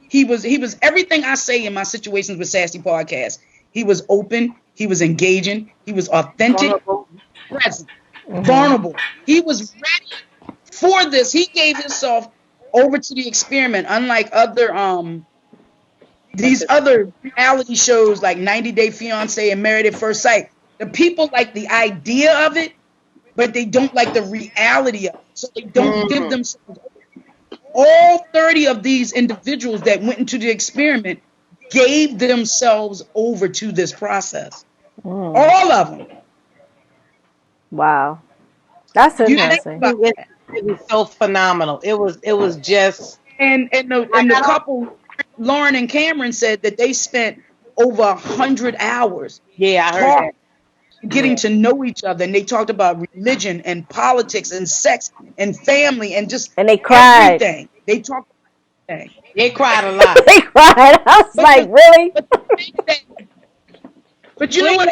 He was everything I say in my situations with Sassy Podcast. He was open. He was engaging. He was authentic, present, vulnerable. He was ready for this. He gave himself over to the experiment, unlike other these other reality shows like 90 Day Fiance and Married at First Sight. The people like the idea of it, but they don't like the reality of it. So they don't give themselves. All 30 of these individuals that went into the experiment gave themselves over to this process. All of them. Wow. That's interesting. It was so phenomenal. It was just and the couple, Lauren and Cameron, said that they spent over 100 hours. Yeah, I heard that. Getting to know each other, and they talked about religion and politics and sex and family and just they cried. Everything. They talked about everything. They cried a lot. They cried. I was like, really? But you know what?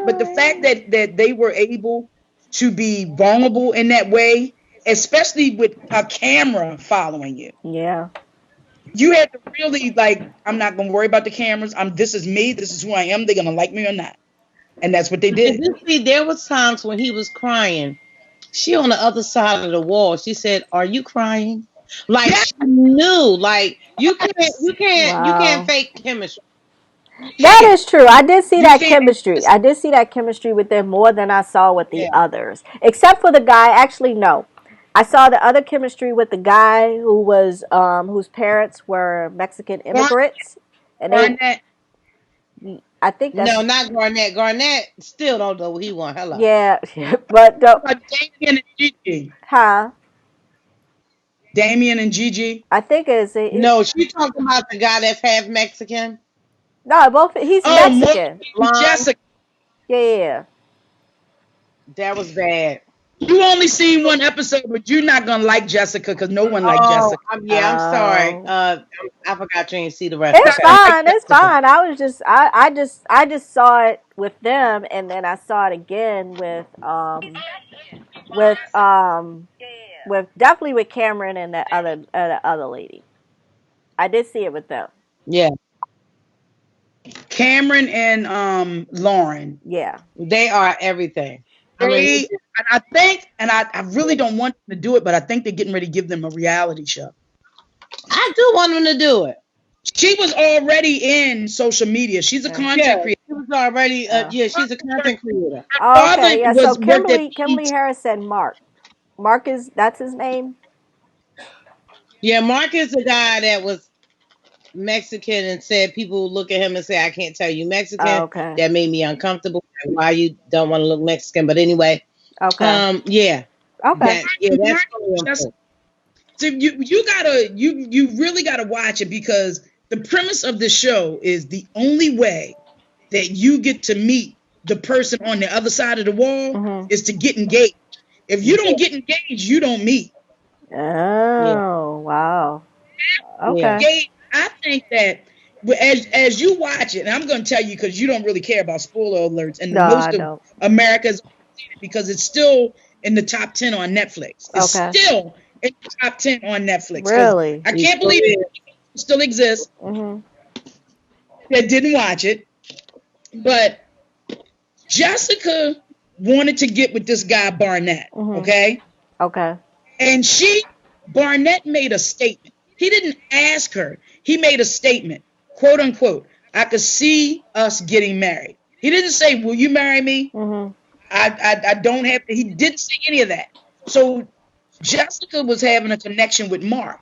But the fact that they were able to be vulnerable in that way, especially with a camera following you. Yeah. You had to really, like, I'm not going to worry about the cameras. This is me. This is who I am. They're going to like me or not. And that's what they did. You see, there was times when he was crying. She on the other side of the wall. She said, "Are you crying?" Like, yes. She knew. Like, you can't fake chemistry. That is true. I did see that chemistry. I did see that chemistry with them more than I saw with the others. Except for the guy. Actually, no. I saw the other chemistry with the guy who was whose parents were Mexican immigrants. And Garnett. I think that's... No, not Garnett. Garnett still don't know what he want. Hello. Yeah, but Damien and Gigi. Huh? Damien and Gigi. I think it's no. She talking about the guy that's half Mexican. No, both. He's Mexican. Jessica. Yeah. That was bad. You only seen one episode, but you're not gonna like Jessica because no one liked Jessica. I'm sorry. I forgot you didn't see the rest. It's fine. It's fine. I just saw it with them, and then I saw it again with definitely with Cameron and that other lady. I did see it with them. Yeah. Cameron and Lauren. Yeah. They are everything. I mean, They, and I think, and I really don't want them to do it, but I think they're getting ready to give them a reality show. I do want them to do it. She was already in social media. She's a content creator. She was already. She's a content creator. Oh, okay. Yeah. So worked at Kimberly Harris said Mark. Mark that's his name. Yeah, Mark is the guy that was Mexican and said people look at him and say, "I can't tell you Mexican." Oh, okay. That made me uncomfortable. Why you don't want to look Mexican? But anyway. Okay. Yeah. Okay. That's so you really gotta watch it, because the premise of the show is the only way that you get to meet the person on the other side of the wall is to get engaged. If you don't get engaged, you don't meet. Oh, wow. Okay. Yeah. I think that as you watch it, and I'm going to tell you because you don't really care about spoiler alerts, and most of America's, because it's still in the top 10 on Netflix. It's still in the top 10 on Netflix. Really? I can't believe it still exists. That didn't watch it. But Jessica wanted to get with this guy Barnett, okay? Okay. And Barnett made a statement. He didn't ask her. He made a statement, quote unquote, "I could see us getting married." He didn't say, "Will you marry me?" I don't have to. He didn't say any of that. So Jessica was having a connection with Mark,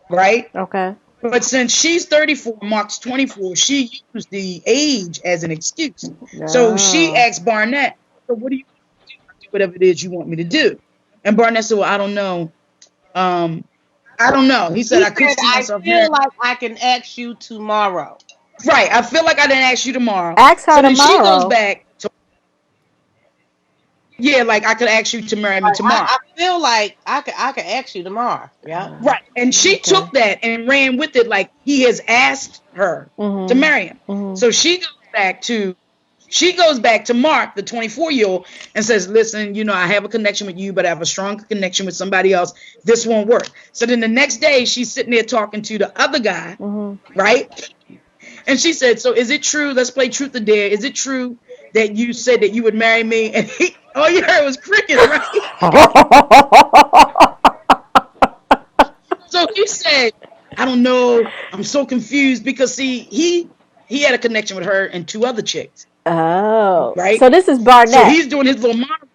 right? Okay. But since she's 34, Mark's 24, she used the age as an excuse. So she asked Barnett, "So what do you do? Whatever it is you want me to do?" And Barnett said, "Well, I don't know. I don't know." He said, "I could see myself." I feel like I can ask you tomorrow. Right. I feel like I didn't ask you tomorrow. Ask her tomorrow. Then she goes back to, yeah, like I could ask you to marry me tomorrow. I feel like I could ask you tomorrow. Yeah. Right. And she took that and ran with it like he has asked her to marry him. So she goes back to Mark, the 24-year-old, and says, "Listen, I have a connection with you, but I have a strong connection with somebody else. This won't work." So then the next day she's sitting there talking to the other guy, right? And she said, "So is it true? Let's play truth or dare. Is it true that you said that you would marry me?" And all you heard was crickets, right? So he said, "I don't know. I'm so confused," because see, he had a connection with her and two other chicks. Oh. Right. So this is Barnett. So he's doing his little monologue.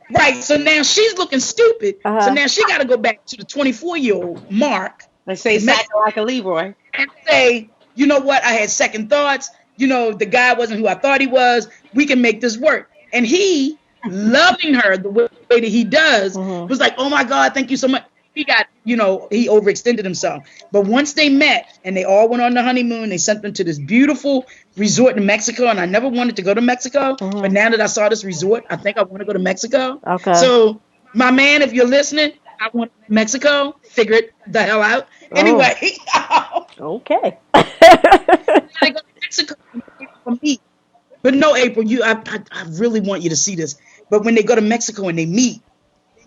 Right. So now she's looking stupid. So now she got to go back to the 24-year-old Mark. And say, "Sack like a Leroy." And say, "You know what? I had second thoughts. The guy wasn't who I thought he was. We can make this work." And he, loving her the way that he does, was like, "Oh my God, thank you so much." He got, he overextended himself. But once they met and they all went on the honeymoon, they sent them to this beautiful resort in Mexico. And I never wanted to go to Mexico. But now that I saw this resort, I think I want to go to Mexico. Okay. So, my man, if you're listening, I want to go to Mexico. Figure it the hell out. Oh. Anyway. Okay. I go to Mexico for me. But no, April, I really want you to see this. But when they go to Mexico and they meet,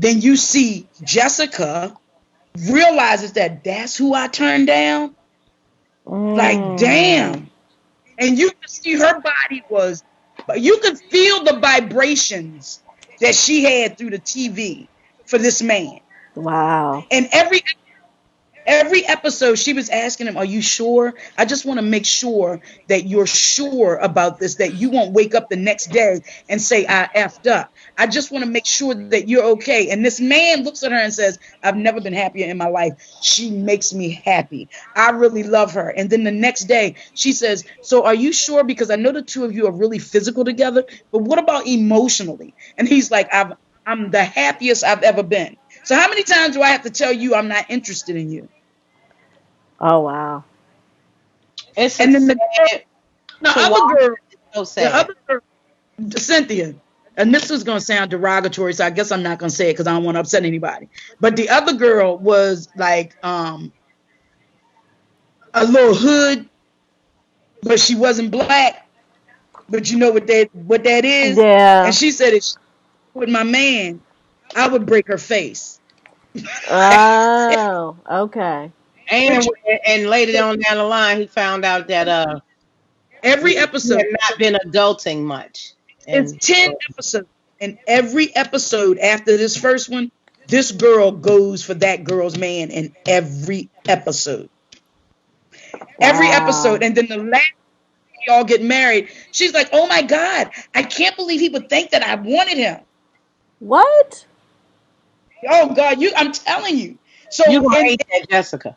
then you see Jessica realizes that that's who I turned down. Like, damn. And you can see her body you can feel the vibrations that she had through the TV for this man. Wow. And every episode she was asking him, "Are you sure? I just want to make sure that you're sure about this, that you won't wake up the next day and say I effed up. I just want to make sure that you're okay." And this man looks at her and says, "I've never been happier in my life. She makes me happy. I really love her." And then the next day she says, "So are you sure? Because I know the two of you are really physical together, but what about emotionally?" And he's like, I'm the happiest I've ever been. So how many times do I have to tell you I'm not interested in you? Oh, wow. And then the other girl, Cynthia, and this is going to sound derogatory, so I guess I'm not going to say it because I don't want to upset anybody. But the other girl was like a little hood, but she wasn't black. But you know what that is? Yeah. And she said, "If with my man, I would break her face." Oh, okay. And later on down the line, he found out that Every He episode. had not been adulting much. It's And 10 episodes. And every episode after this first one, this girl goes for that girl's man in every episode. Every episode. Wow. And then the last they all get married, she's like, oh my God, I can't believe he would think that I wanted him. What? Oh God, I'm telling you. So you're gonna hate that, Jessica.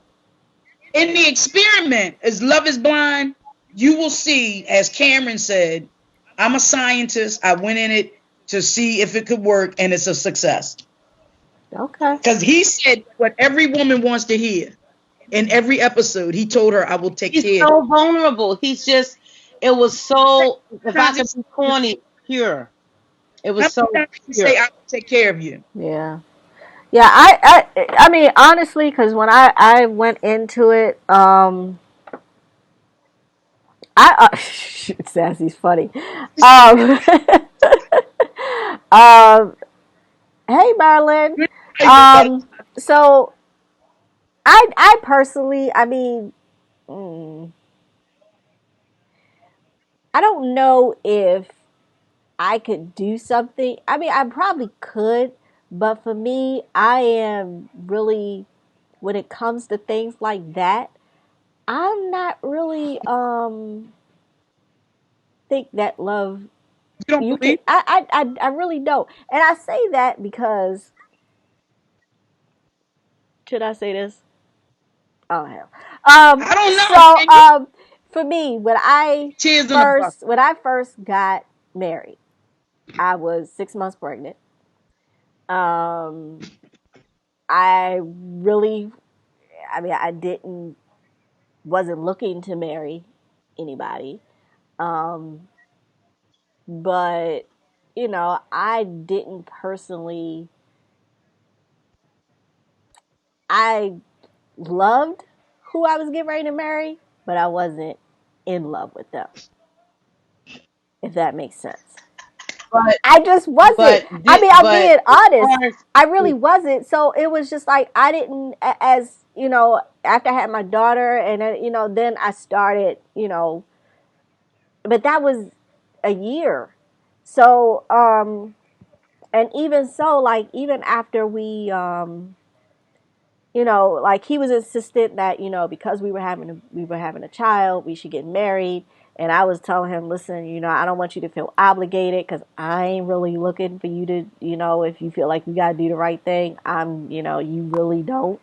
in the experiment, as Love is Blind, you will see, as Cameron said, I'm a scientist. I went in it to see if it could work, and it's a success. Okay. Because he said what every woman wants to hear. In every episode, he told her, I will take care. He's so vulnerable. He's just, it was so, if I could be corny, pure. It was so pure. Say, I will take care of you. Yeah. Yeah, I mean, honestly, because when I went into it, Sassy's funny. Um, hey, Marlon. So I personally, I mean, I don't know if I could do something. I mean, I probably could, but for me, I am really, when it comes to things like that, I'm not really think that love you can. I really don't, and I say that because should I say this? Oh hell. I don't know. So for me, when I first got married, I was 6 months pregnant. I really, I mean, wasn't looking to marry anybody. But, I didn't personally, I loved who I was getting ready to marry, but I wasn't in love with them, if that makes sense. But I just wasn't. I mean, I'm being honest. I really wasn't. So it was just like, I didn't, after I had my daughter and then, then I started, but that was a year. So, and even so, like, even after we, like he was insistent that, because we were having a child, we should get married. And I was telling him, listen, I don't want you to feel obligated because I ain't really looking for you to, if you feel like you got to do the right thing, you really don't.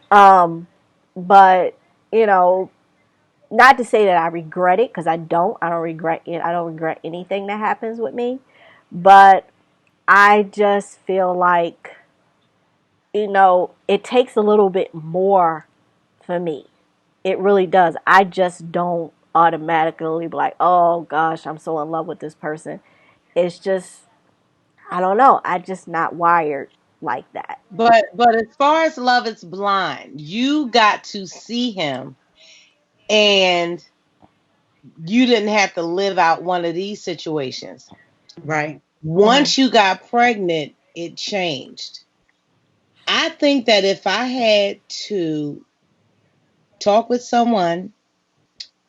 But, not to say that I regret it because I don't regret it. I don't regret anything that happens with me, but I just feel like, it takes a little bit more for me. It really does. I just don't automatically be like, oh gosh, I'm so in love with this person. It's just, I don't know. I just not wired like that. But as far as Love is Blind, you got to see him and you didn't have to live out one of these situations. Right. Once you got pregnant, it changed. I think that if I had to talk with someone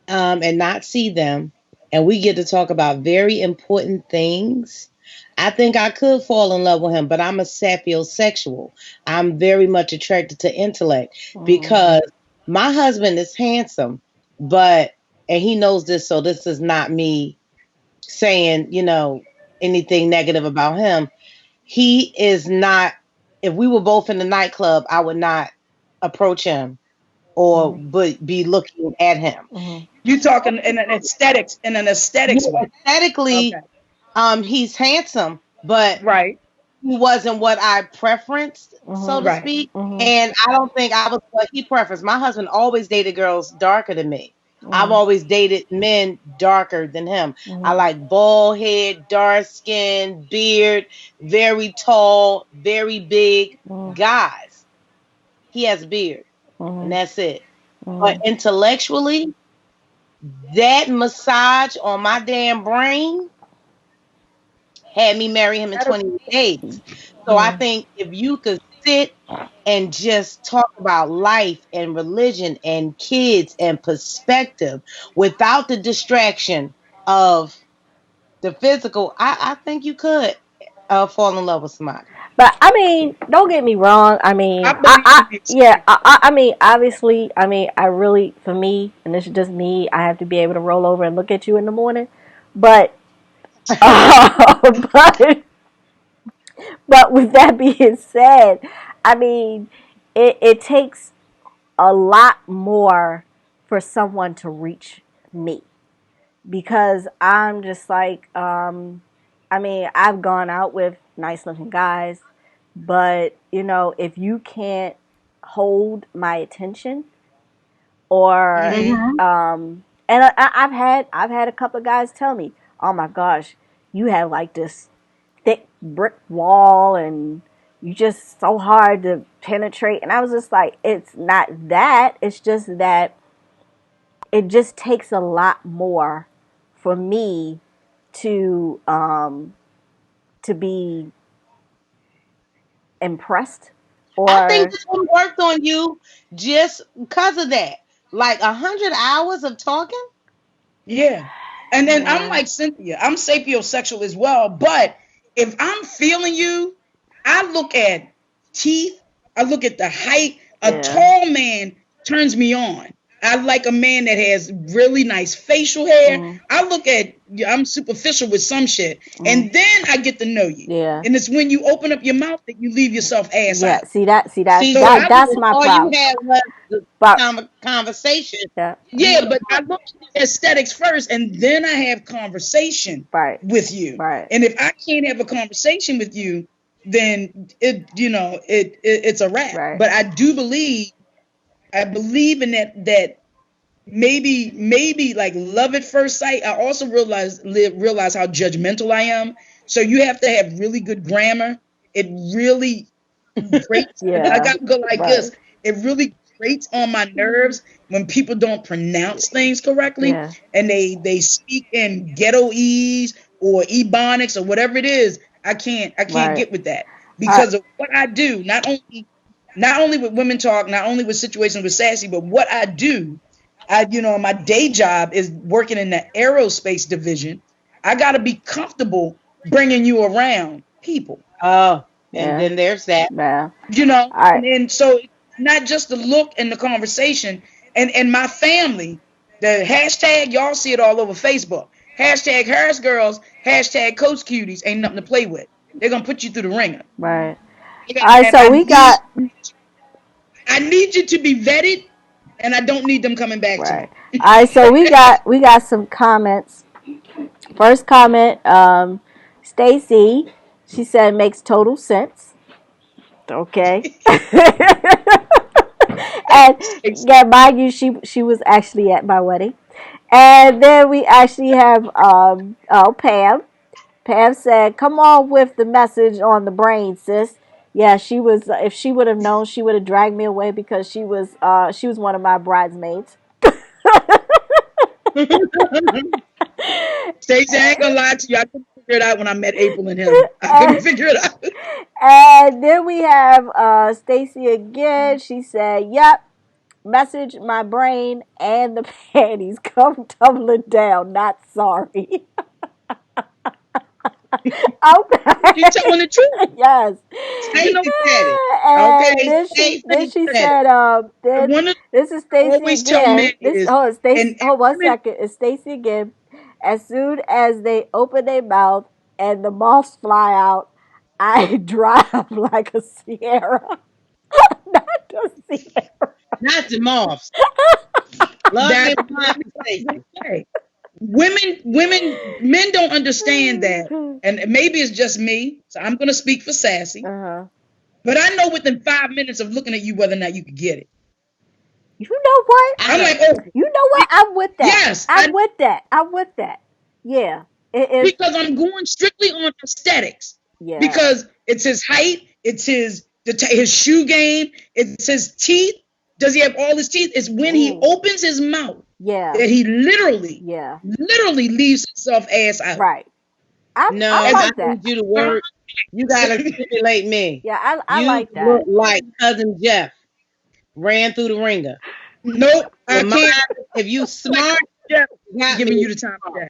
and not see them, and we get to talk about very important things, I think I could fall in love with him, but I'm a sapiosexual. I'm very much attracted to intellect because my husband is handsome, and he knows this, so this is not me saying, anything negative about him. He is not, if we were both in the nightclub, I would not approach him or be looking at him. You talking in an aesthetics way. Aesthetically, he's handsome, but he wasn't what I preferenced, so to speak. And I don't think I was what he preferenced. My husband always dated girls darker than me. I've always dated men darker than him. I like bald head, dark skin, beard, very tall, very big guys. He has a beard, and that's it. But intellectually, that massage on my damn brain had me marry him in 28 days. So I think if you could sit and just talk about life and religion and kids and perspective without the distraction of the physical, I think you could fall in love with somebody. But I mean, don't get me wrong. I I mean, believe in the yeah, experience. I mean, obviously, I mean, I really, for me, and this is just me, I have to be able to roll over and look at you in the morning. But, but, but with that being said, I mean, it takes a lot more for someone to reach me because I'm just like, I mean, I've gone out with nice looking guys, but you know, if you can't hold my attention, or Mm-hmm. and I've had a couple of guys tell me, "Oh my gosh, you have like this thick brick wall, and you just so hard to penetrate." And I was just like, "It's not that. It's just that it just takes a lot more for me to be impressed I think or this one worked on you just because of that. Like 100 hours of talking. Yeah. And then I'm yeah like Cynthia. I'm sapiosexual as well. But if I'm feeling you, I look at teeth. I look at the height. A yeah tall man turns me on. I like a man that has really nice facial hair. mm, I look at, I'm superficial with some shit. mm, And then I get to know you. yeah And it's when you open up your mouth that you leave yourself ass yeah. out. See that See, So so that I that's look, my all you problem. had was the But conversation. yeah, yeah, but I look at aesthetics first, and then I have conversation right, with you. right, And if I can't have a conversation with you, then it's a wrap. right. But I believe in that maybe like love at first sight. I also realize how judgmental I am. So you have to have really good grammar. It really grates. I Yeah, got to go like right. this. It really grates on my nerves when people don't pronounce things correctly Yeah, and they speak in ghettoese or ebonics or whatever it is. I can't right. get with that I because of what I do. Not only with women talk, not only with situations with Sassy, but what I do. My day job is working in the aerospace division. I got to be comfortable bringing you around people. Oh, and yeah, then there's that. yeah. you know I and so not just the look and the conversation and my family, the hashtag, y'all see it all over Facebook, hashtag Harris girls, hashtag coach cuties, ain't nothing to play with. They're gonna put you through the ringer. right. All right. And So we got I need you to be vetted, and I don't need them coming back to right. me. All right. So we got some comments. First comment, Stacy. She said makes total sense. Okay. And yeah, mind you, she was actually at my wedding. And then we actually have Pam. Pam said, "Come on with the message on the brain, sis." Yeah, she was. If she would have known, she would have dragged me away because she was one of my bridesmaids. Stacey, I ain't gonna lie to you, I couldn't figure it out when I met April and him. I couldn't and, figure it out. and then we have Stacy again. She said, "Yep, message my brain and the panties come tumbling down. Not sorry." She telling Okay. the truth. Yes. You know, Stacy said it. And Okay, then Stacy she said it. said, then one of this is the Stacy always tell men again. This is, hold on, Stacy, and hold 1 women, second. It's Stacy again. As soon as they open their mouth and the moths fly out, I drive like a Sierra. Not a Sierra. Not the moths. Love that's and exactly blind what I was Stacy. gonna say. Men don't understand that, and maybe it's just me. So I'm gonna speak for Sassy, Uh-huh. but I know within 5 minutes of looking at you whether or not you could get it. You know what? I I'm know. like, oh, You know what? I'm with that. yes, I'm with that. I'm with that. Yeah. If because I'm going strictly on aesthetics yeah. because it's his height, it's his shoe game, it's his teeth. Does he have all his teeth? It's when he Ooh. opens his mouth Yeah. that he literally, Yeah. literally leaves himself ass out. Right. No, I As I like that. need you to work. You gotta stimulate me. Yeah, I You like look that. like cousin Jeff ran through the ringer. Nope, I Your mind, can't. if you Like smart, Jeff got giving me. you the time of day.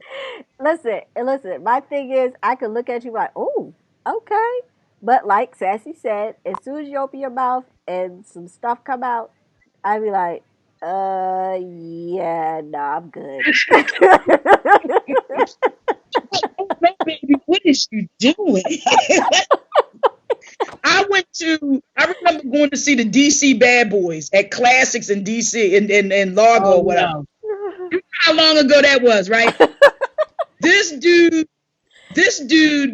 Listen. My thing is, I could look at you like, oh, okay. But like Sassy said, as soon as you open your mouth and some stuff come out, I'd be like, yeah, no, I'm good. Oh no, baby, what is you doing? I remember going to see the DC Bad Boys at Classics in DC in Largo Oh or whatever. no. You know how long ago that was, right? This dude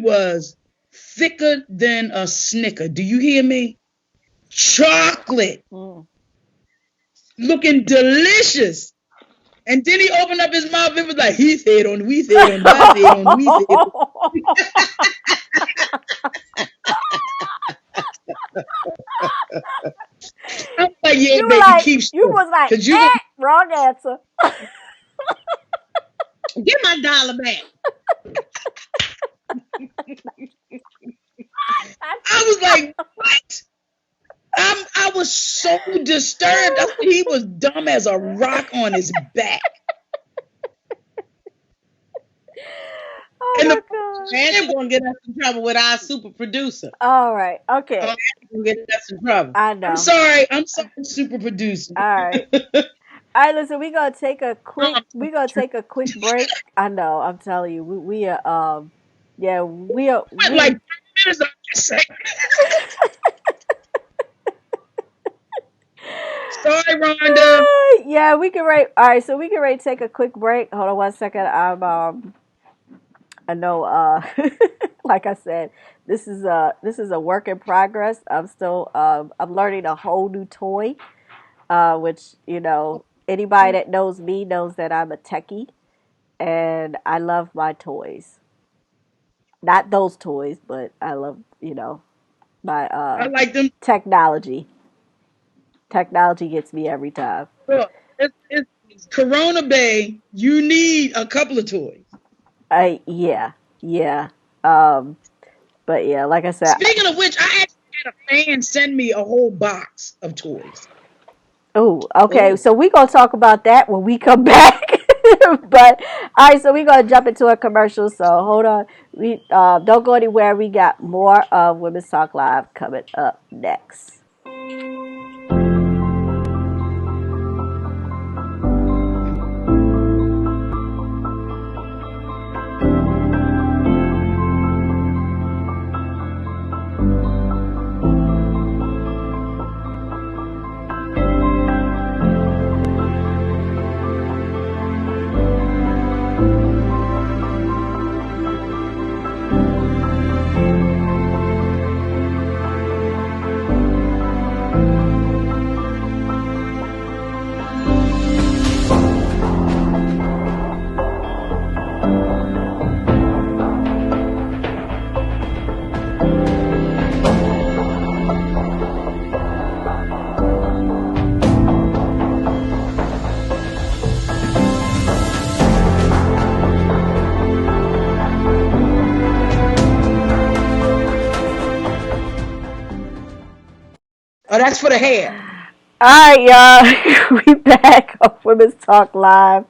was thicker than a Snicker. Do you hear me? Chocolate, Mm. looking delicious. And then he opened up his mouth. It was like, he said on, we said on, I said on, we said on. I'm like, yeah, baby, keep You still. was like, Because you're going to, wrong answer. Get my dollar back. I was like, what? I was so disturbed. I said he was dumb as a rock on his back. Oh And my the god. And she's gonna get us in trouble with our super producer. All right. Okay. She's gonna get us in trouble. I know. I'm sorry, super producer. All right. All right, listen, we're gonna take a quick break. I know, I'm telling you, we are yeah, we are What, we like 3 minutes of this segment? Sorry, Rhonda. yeah, we can rate all right, so we can rate take a quick break. Hold on one second. I know like I said, this is a work in progress. I'm still I'm learning a whole new toy. Which, anybody that knows me knows that I'm a techie and I love my toys. Not those toys, but I love, my I like them. technology. Technology gets me every time. Look, it's Corona Bay. You need a couple of toys. Yeah. Um, but yeah, like I said, Speaking of which, I actually had a fan send me a whole box of toys. oh, okay. Ooh. So we're gonna talk about that when we come back. But all right, so we're gonna jump into a commercial. So hold on, we don't go anywhere. We got more of Women's Talk Live coming up next. Oh, that's for the hair. All right, y'all, we back on Women's Talk Live.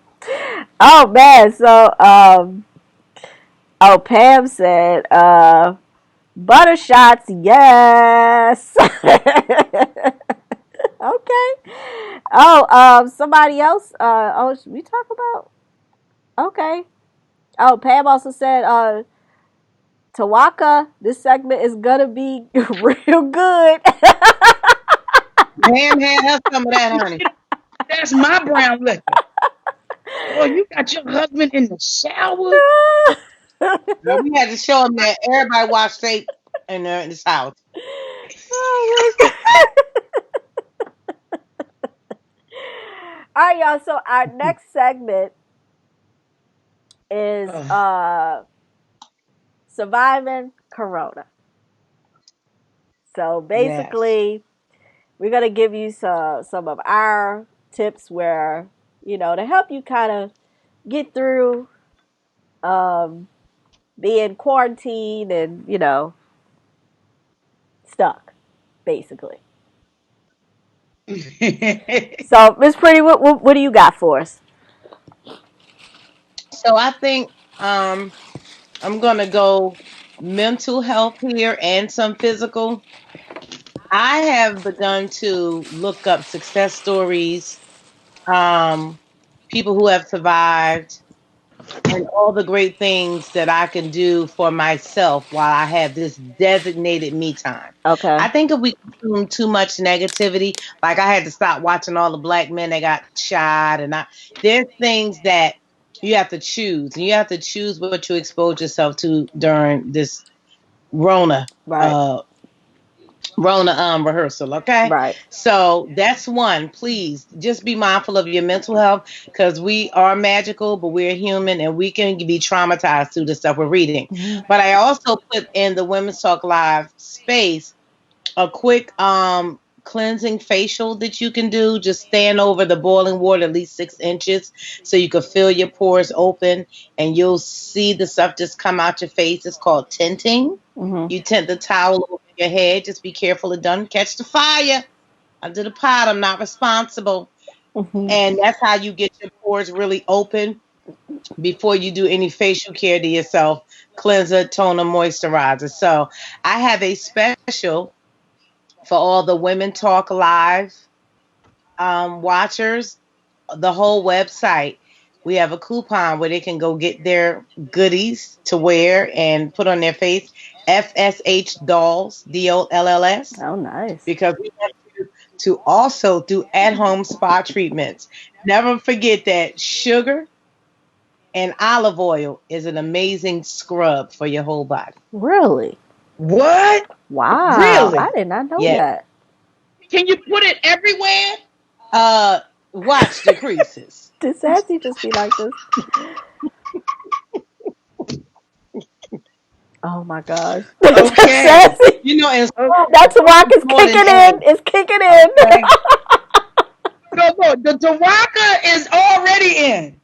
Oh man, so oh Pam said butter shots, yes. Okay. Oh, somebody else. Oh, we talk about. Okay. Oh, Pam also said, Tawaka, this segment is gonna be real good. Pam had her some of that, honey. That's my brown liquor. Oh, you got your husband in the shower? Now, we had to show him that everybody watch tape in this house. Oh my god. All right, y'all. So our next segment is surviving Corona. So Yes. basically, we're gonna give you some of our tips where to help you kind of get through being quarantined and stuck, basically. So, Miss Pretty, what do you got for us? So I think I'm gonna go mental health here and some physical. I have begun to look up success stories, um, people who have survived, and all the great things that I can do for myself while I have this designated me time. Okay. I think if we consume too much negativity, like I had to stop watching all the black men that got shot, and there's things that you have to choose, and you have to choose what you expose yourself to during this Rona Right. uh rehearsal. Okay, Right. so that's one. Please just be mindful of your mental health, because we are magical, but we're human and we can be traumatized through the stuff we're reading. Mm-hmm. But I also put in the Women's Talk Live space a quick cleansing facial that you can do. Just stand over the boiling water at least 6 inches so you can feel your pores open, and you'll see the stuff just come out your face. It's called tinting. Mm-hmm. You tint the towel over your head. Just be careful it doesn't catch the fire under the pot. I'm not responsible. Mm-hmm. And that's how you get your pores really open before you do any facial care to yourself. Cleanser, toner, moisturizer. So I have a special for all the Women Talk Live watchers, the whole website. We have a coupon where they can go get their goodies to wear and put on their face. FSH Dolls, DOLLS, Oh, nice. because we want you to also do at-home spa treatments. Never forget that sugar and olive oil is an amazing scrub for your whole body. Really? What? Wow. Really? I did not know Yeah. that. Can you put it everywhere? Watch the creases. Did Sassy just be like this? Oh my gosh. Okay. Sassy. You know, and That's why it's kicking in. It's kicking in. Okay. No, the Taraka is already in.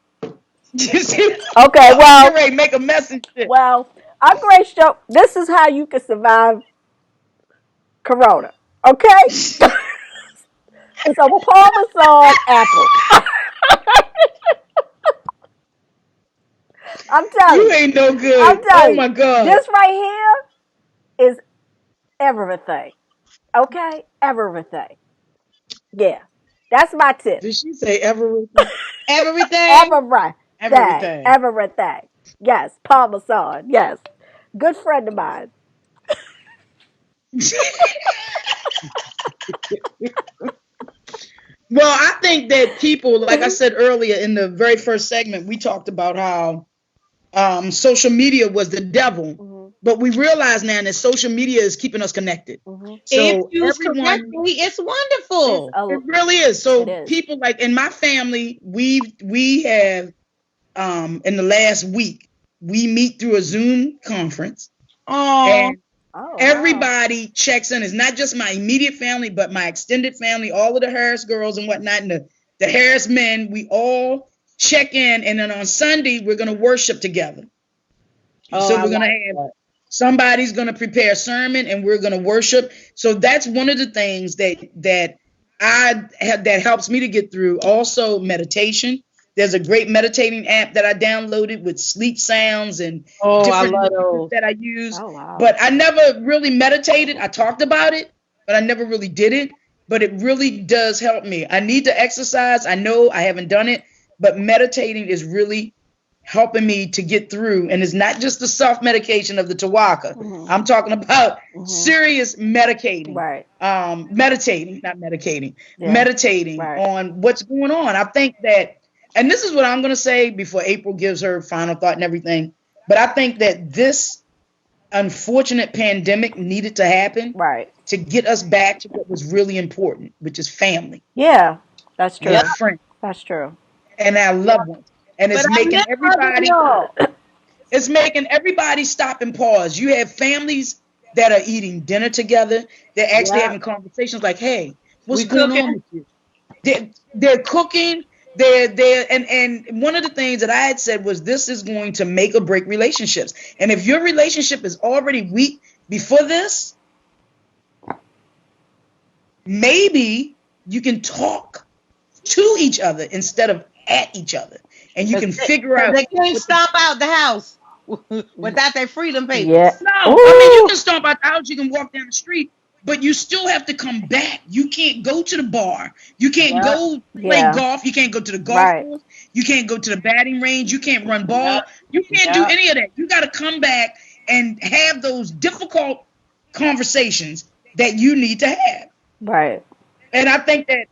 You see? Okay, well, Get ready, make a message. well, I'm going to show. This is how you can survive Corona. Okay? It's a Parmesan apple. I'm telling you. You ain't no good. I'm telling Oh my God. This right here is everything. Okay? Everything. Yeah. That's my tip. Did she say everything? Everything. Everything. Everything. Yes. Parmesan. Yes. Good friend of mine. Well, I think that people, like I said earlier in the very first segment, we talked about how social media was the devil. Mm-hmm. But we realize now that social media is keeping us connected. Mm-hmm. So if used correctly, it's wonderful. It really is. So It is. people like in my family, we have in the last week, we meet through a Zoom conference. And everybody checks in. It's not just my immediate family, but my extended family, all of the Harris girls and whatnot, and the Harris men. We all check in, and then on Sunday we're going to worship together. So we're going to have somebody's going to prepare a sermon, and we're going to worship. So that's one of the things that helps me to get through. Also, meditation. There's a great meditating app that I downloaded with sleep sounds and different those that I use. Oh, wow. But I never really meditated. I talked about it, but I never really did it. But it really does help me. I need to exercise. I know I haven't done it, but meditating is really helping me to get through. And it's not just the self-medication of the Tawaka. Mm-hmm. I'm talking about serious medicating. Right. Meditating, not medicating. Yeah. Meditating on what's going on. I think that, and this is what I'm going to say before April gives her final thought and everything, but I think that this unfortunate pandemic needed to happen to get us back to what was really important, which is family. Yeah, that's true. And friends. That's true. And our loved ones. And it's making everybody stop and pause. You have families that are eating dinner together. They're actually having conversations like, hey, what's going on with you? They're cooking. And one of the things that I had said was this is going to make or break relationships. And if your relationship is already weak before this, maybe you can talk to each other instead of at each other, and you can figure out They can't what stomp out the house without their freedom Yeah. papers. No, I mean, you Ooh. can stomp out the house, you can walk down the street, but you still have to come back. You can't go to the bar. You can't Yep. go play Yeah. golf. You can't go to the golf Right. course. You can't go to the batting range. You can't run ball. Yep. You can't do Yep. any of that. You got to come back and have those difficult conversations that you need to have. Right. And I think that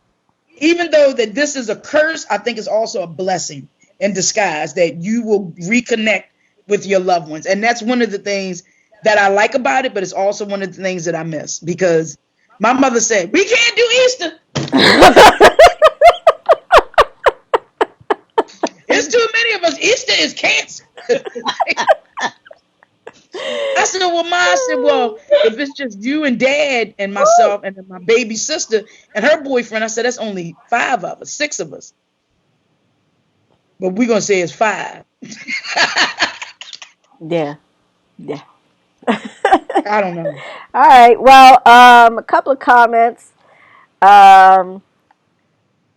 even though that this is a curse, I think it's also a blessing in disguise that you will reconnect with your loved ones. And that's one of the things that I like about it, but it's also one of the things that I miss because my mother said, we can't do Easter. It's too many of us. Easter is canceled. I said, well, Ma, I said, well, if it's just you and Dad and myself and then my baby sister and her boyfriend, I said, that's only 5 of us, 6 of us. But we're going to say it's 5. Yeah. Yeah. I don't know. All right. Well, a couple of comments.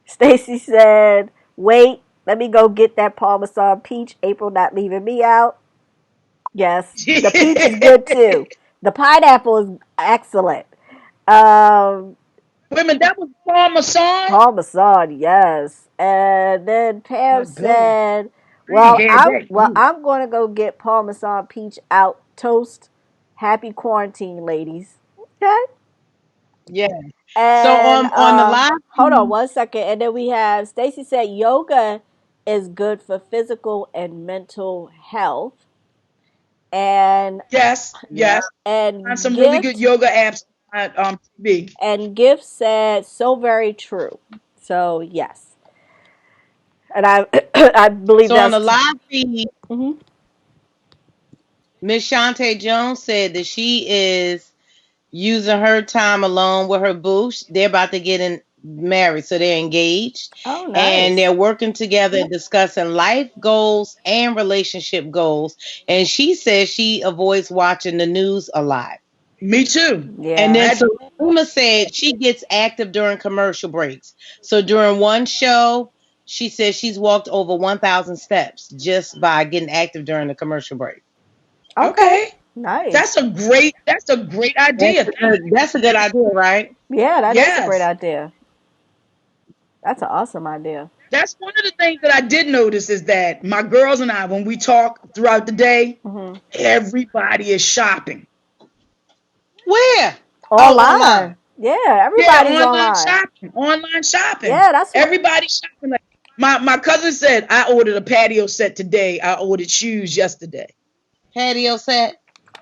Stacy said, "Wait, let me go get that Parmesan peach. April not leaving me out." Yes, the peach is good too. The pineapple is excellent. Um, Wait a minute, that was Parmesan? Parmesan, yes. And then Pam My God. said, I ain't had that. Ooh. I'm going to go get Parmesan peach out toast. Happy quarantine, ladies." Okay. Yeah. So And on the live hold on feed, 1 second. And then we have Stacy said yoga is good for physical and mental health. And Yes, yeah. yes. Find and some really good gift yoga apps on TV. and gift said so very true. So yes, and I I believe So on the that's live feed, mhm. Miss Shantae Jones said that she is using her time alone with her boo. They're about to married, so they're engaged. Oh And nice. they're working together discussing life goals and relationship goals. And she says she avoids watching the news a lot. Me too. And Yeah. then I Selena said she gets active during commercial breaks. So during one show, she says she's walked over 1,000 steps just by getting active during the commercial break. Okay. Okay. Nice. That's a great idea. Thank you. That's a good idea, right? Yeah, that is a great Yes. idea. That's an awesome idea. That's one of the things that I did notice is that my girls and I, when we talk throughout the day, Hmm. everybody is shopping. Where? Oh, Online. online. Yeah, Yeah, everybody's online online. shopping. Online shopping. Yeah, that's what. Everybody's shopping. Like my cousin said, I ordered a patio set today. I ordered shoes yesterday. Patio set.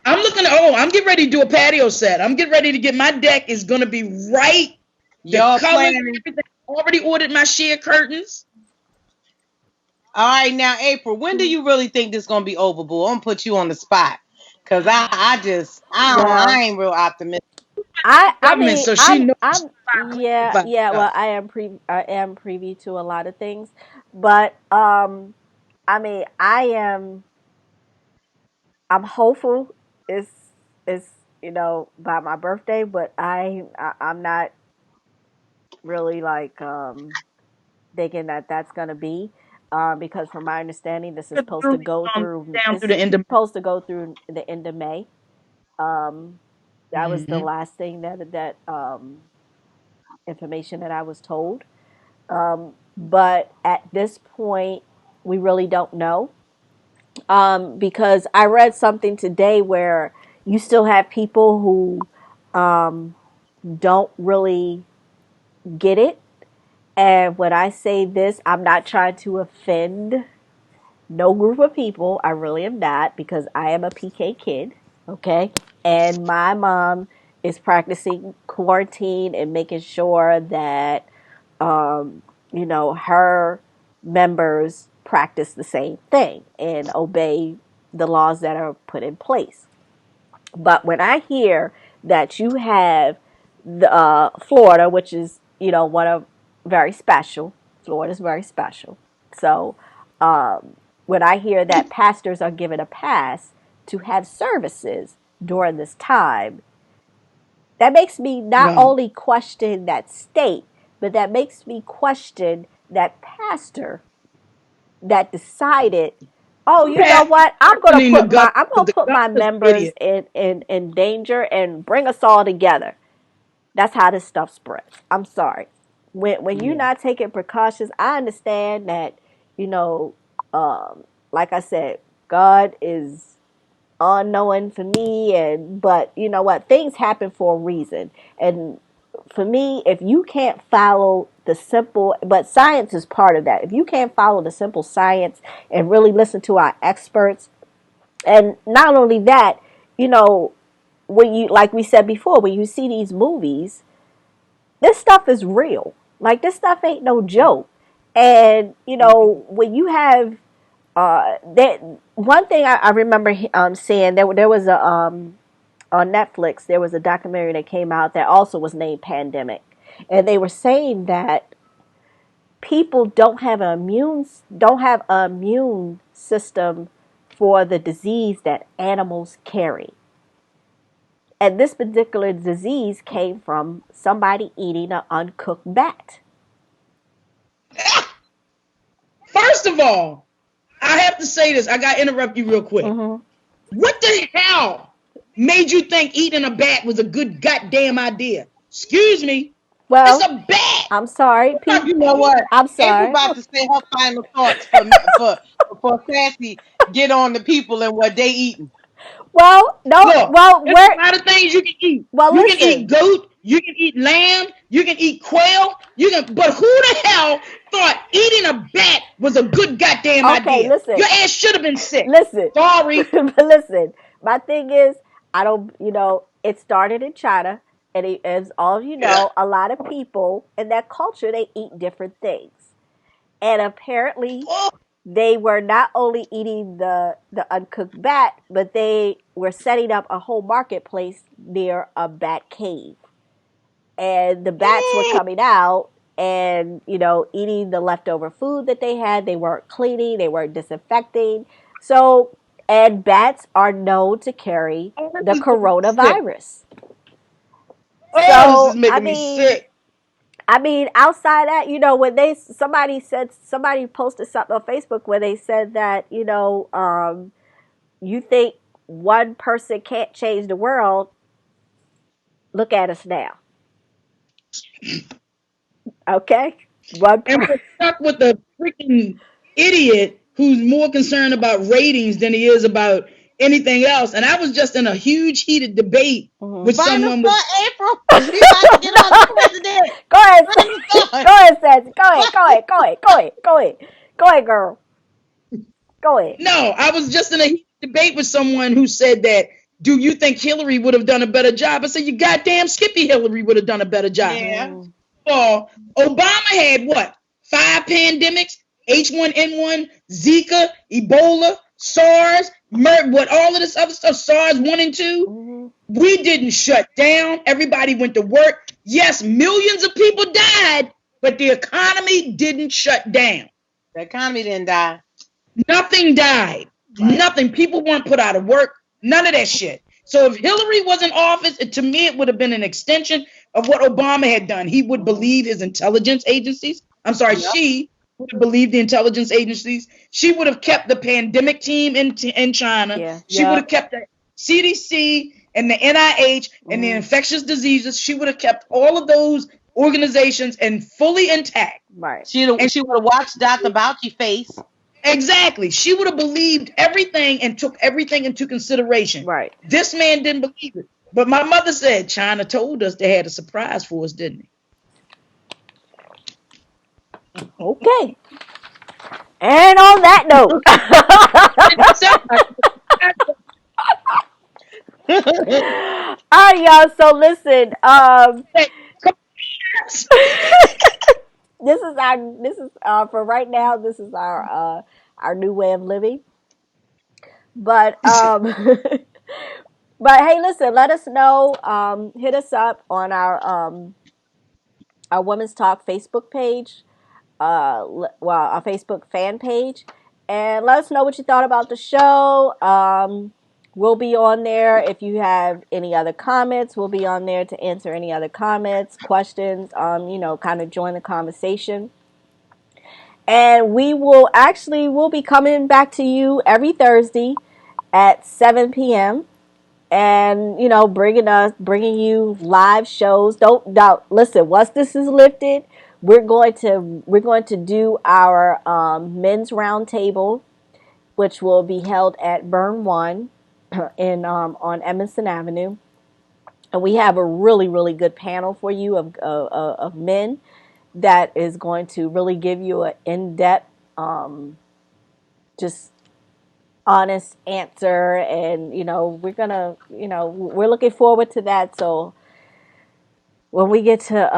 I'm getting ready to do a patio set. I'm getting ready to get my deck is gonna be right. The Y'all colors, planning. everything. I already ordered my sheer curtains. All right, now April, when do you really think this gonna be over, boo? I'm gonna put you on the spot, cause Well, I ain't real optimistic. I Government, mean so she knows yeah, about yeah, stuff. well, I am privy to a lot of things, but I mean, I'm hopeful it's by my birthday, but I'm not really like thinking that that's going to be because from my understanding this is supposed to go through Down this through is the end of supposed to go through the end of May. Um that was the Mhm. last thing that information that I was told. But at this point, we really don't know because I read something today where you still have people who um, don't really get it. And when I say this, I'm not trying to offend no group of people. I really am not because I am a PK kid, okay? And my mom is practicing quarantine and making sure that, um, her members practice the same thing and obey the laws that are put in place. But when I hear that you have the Florida, which is one of very special, Florida is very special. So when I hear that pastors are given a pass to have services during this time, That makes me not Right. only question that state, but that makes me question that pastor that decided, oh, you know what? I'm gonna The put my governor's an members idiot. in danger and bring us all together. That's how this stuff spreads. I'm sorry. When you're Yeah. not taking precautions, I understand that, you know, like I said, God is unknowing for me, but you know what? Things happen for a reason. And for me, if you can't follow the simple, but science is part of that. If you can't follow the simple science and really listen to our experts, and not only that, you know, when you, like we said before, when you see these movies, this stuff is real. Like, this stuff ain't no joke. And you know, when you have that, one thing I remember seeing, there was a on Netflix, there was a documentary that came out that also was named Pandemic, and they were saying that people don't have an immune system for the disease that animals carry. And this particular disease came from somebody eating an uncooked bat. First of all, I have to say this. I got to interrupt you real quick. Mm-hmm. What the hell made you think eating a bat was a good goddamn idea? Excuse me. It's Well, a bat. I'm sorry, Fuck You people. know what? I'm April sorry. about to say her final thoughts for Sassy get on the people and what they eating. Well, no. Look, Well, there's a lot of things you can eat. well, You can eat listen. goat, you can eat lamb, you can eat quail, but who the hell thought eating a bat was a good goddamn Okay, idea? listen. Your ass should have been sick. Listen. Sorry. But listen. My thing is, I don't. You know, it started in China, and as all of you know, a lot of people in that culture they eat different things, and apparently they were not only eating the uncooked bat, but they were setting up a whole marketplace near a bat cave, and the bats were coming out and, you know, eating the leftover food that they had. They weren't cleaning, they weren't disinfecting. So, and bats are known to carry Oh, the this is making me sick. coronavirus. Oh, this is So making me sick. I mean, outside that, you know, when somebody posted something on Facebook where they said that, you know, you think one person can't change the world. Look at us now. Okay? One And person. we're stuck with the freaking idiot who's more concerned about ratings than he is about anything else. And I was just in a huge heated debate with Final someone with thought, April. We about to get on the president. Go ahead, Final thought. go ahead, Sassy. Go ahead, go ahead, go ahead, go ahead, go ahead, go ahead, girl. Go ahead. no, I was just in a heated debate with someone who said that, do you think Hillary would have done a better job? I said, you goddamn Skippy Hillary would have done a better job. Yeah. Well, Obama had what? 5 pandemics: H1N1, Zika, Ebola, SARS, what all of this other stuff, SARS 1 and 2. We didn't shut down. Everybody went to work. Yes, millions of people died, but the economy didn't shut down. The economy didn't die. Nothing died. Right. Nothing. People weren't put out of work. None of that shit. So if Hillary was in office, to me, it would have been an extension of what Obama had done. He would believe his intelligence agencies. I'm sorry, she would have believed the intelligence agencies. She would have kept the pandemic team in China. Yeah. She would have kept the CDC and the NIH and the infectious diseases. She would have kept all of those organizations and fully intact. Right. She would have watched Dr. Fauci face. Exactly. She would have believed everything and took everything into consideration. Right. This man didn't believe it. But my mother said China told us they had a surprise for us, didn't they? Okay. And on that note. All right, y'all. So listen, this is for right now, this is our new way of living. But but hey, listen, let us know. Hit us up on our Women's Talk Facebook page. Our Facebook fan page, and let us know what you thought about the show. We'll be on there. If you have any other comments, we'll be on there to answer any other comments, questions, kind of join the conversation. And we'll be coming back to you every Thursday at 7 p.m. and bringing you live shows. Don't doubt. Listen, once this is lifted, we're going to do our men's roundtable, which will be held at Burn One in on Emerson Avenue, and we have a really really good panel for you of men that is going to really give you an in-depth, just honest answer. And we're looking forward to that. So when we get to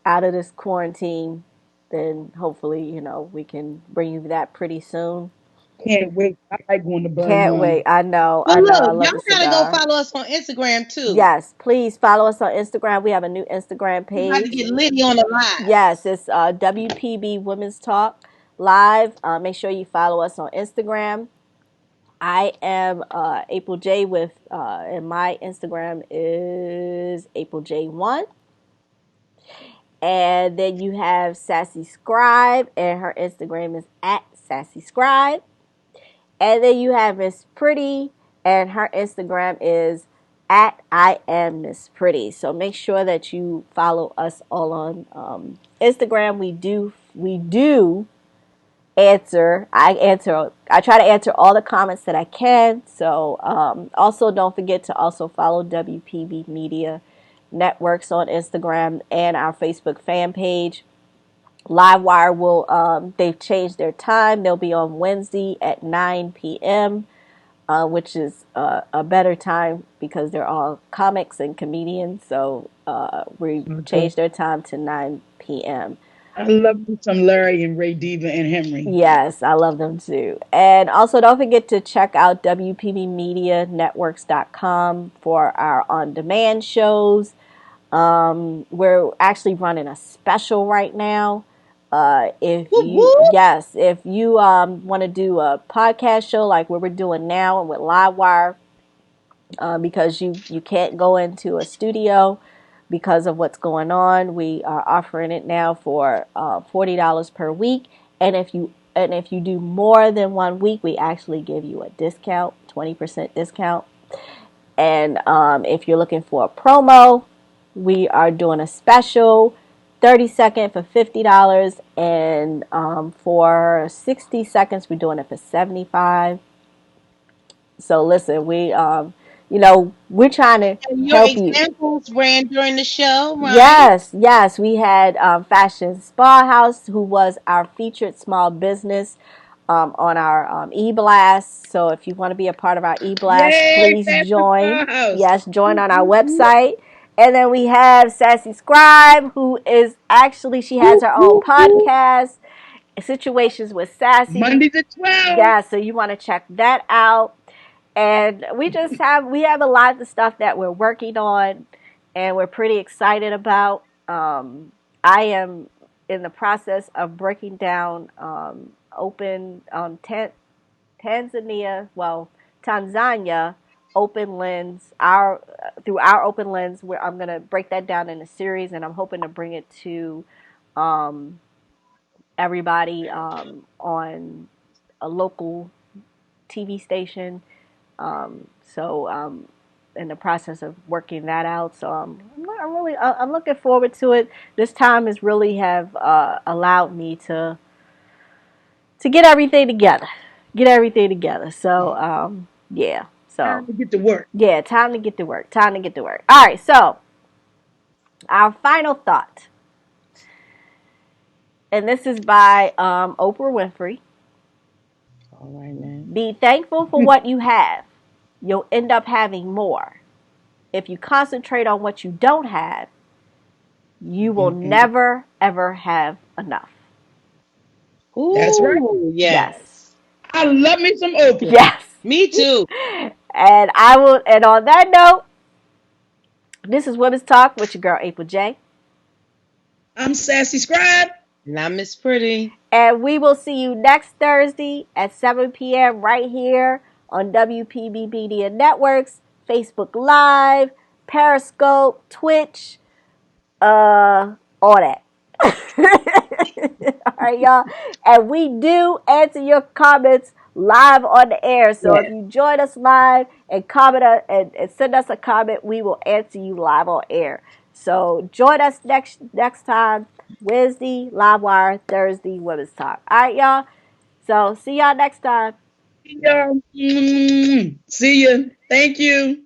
out of this quarantine, then hopefully we can bring you that pretty soon. Can't wait. I like going to Burn Can't One. wait. I know. But I look, love y'all the gotta go cigar. follow us on Instagram too. Yes, please follow us on Instagram. We have a new Instagram We about to page. get Liddy on the live. Yes, it's WPB Women's Talk Live. Make sure you follow us on Instagram. I am April J and my Instagram is AprilJ1. And then you have SassyScribe, and her Instagram is at SassyScribe. And then you have MsPrity, and her Instagram is at I am MsPrity. So make sure that you follow us all on Instagram. We do answer. I try to answer all the comments that I can. So also don't forget to also follow WPB Media Networks on Instagram and our Facebook fan page. Livewire they've changed their time. They'll be on Wednesday at 9 p.m., which is a better time because they're all comics and comedians. So we changed their time to 9 p.m. I love me some Larry and Ray Diva and Henry. Yes, I love them too. And also don't forget to check out WPBMediaNetworks.com for our on-demand shows. We're actually running a special right now. If you want to do a podcast show like what we're doing now and with Livewire, because you can't go into a studio because of what's going on, we are offering it now for $40 per week. And if you do more than 1 week, we actually give you a discount, 20% discount. And if you're looking for a promo, we are doing a special 30-second for $50, and for 60 seconds we're doing it for $75. So listen, we're trying to Your help you. examples ran during the show, right? Yes, we had Fashion Spa House, who was our featured small business on our e-blast. So if you want to be a part of our e-blast, Yay, please Fashion join. Spa House. Yes, join on our website. And then we have SassyScribe, who is actually, she has her own podcast, Situations with Sassy. Mondays at 12. Yeah, so you want to check that out. And we have a lot of stuff that we're working on and we're pretty excited about. I am in the process of breaking down Tanzania open lens, through our open lens, where I'm going to break that down in a series, and I'm hoping to bring it to everybody on a local TV station. So in the process of working that out. So I'm looking forward to it. This time has really have allowed me to get everything together. So yeah. So Time to get to work. Yeah, time to get to work. All right. So our final thought, and this is by Oprah Winfrey. All right, man. Be thankful for what you have. You'll end up having more. If you concentrate on what you don't have, you will never, ever have enough. Ooh, that's right. Yes. I love me some Oprah. Yes. Me too. And on that note, this is Women's Talk with your girl, April J. I'm SassyScribe. And I'm MsPrity. And we will see you next Thursday at 7 p.m. right here on WPB Media Networks, Facebook Live, Periscope, Twitch, all that. All right, y'all. And we do answer your comments live on the air. So if you join us live and comment and send us a comment, we will answer you live on air. So join us next time. Wednesday, Live Wire, Thursday, Women's Talk. All right, y'all. So see y'all next time. See ya. Thank you.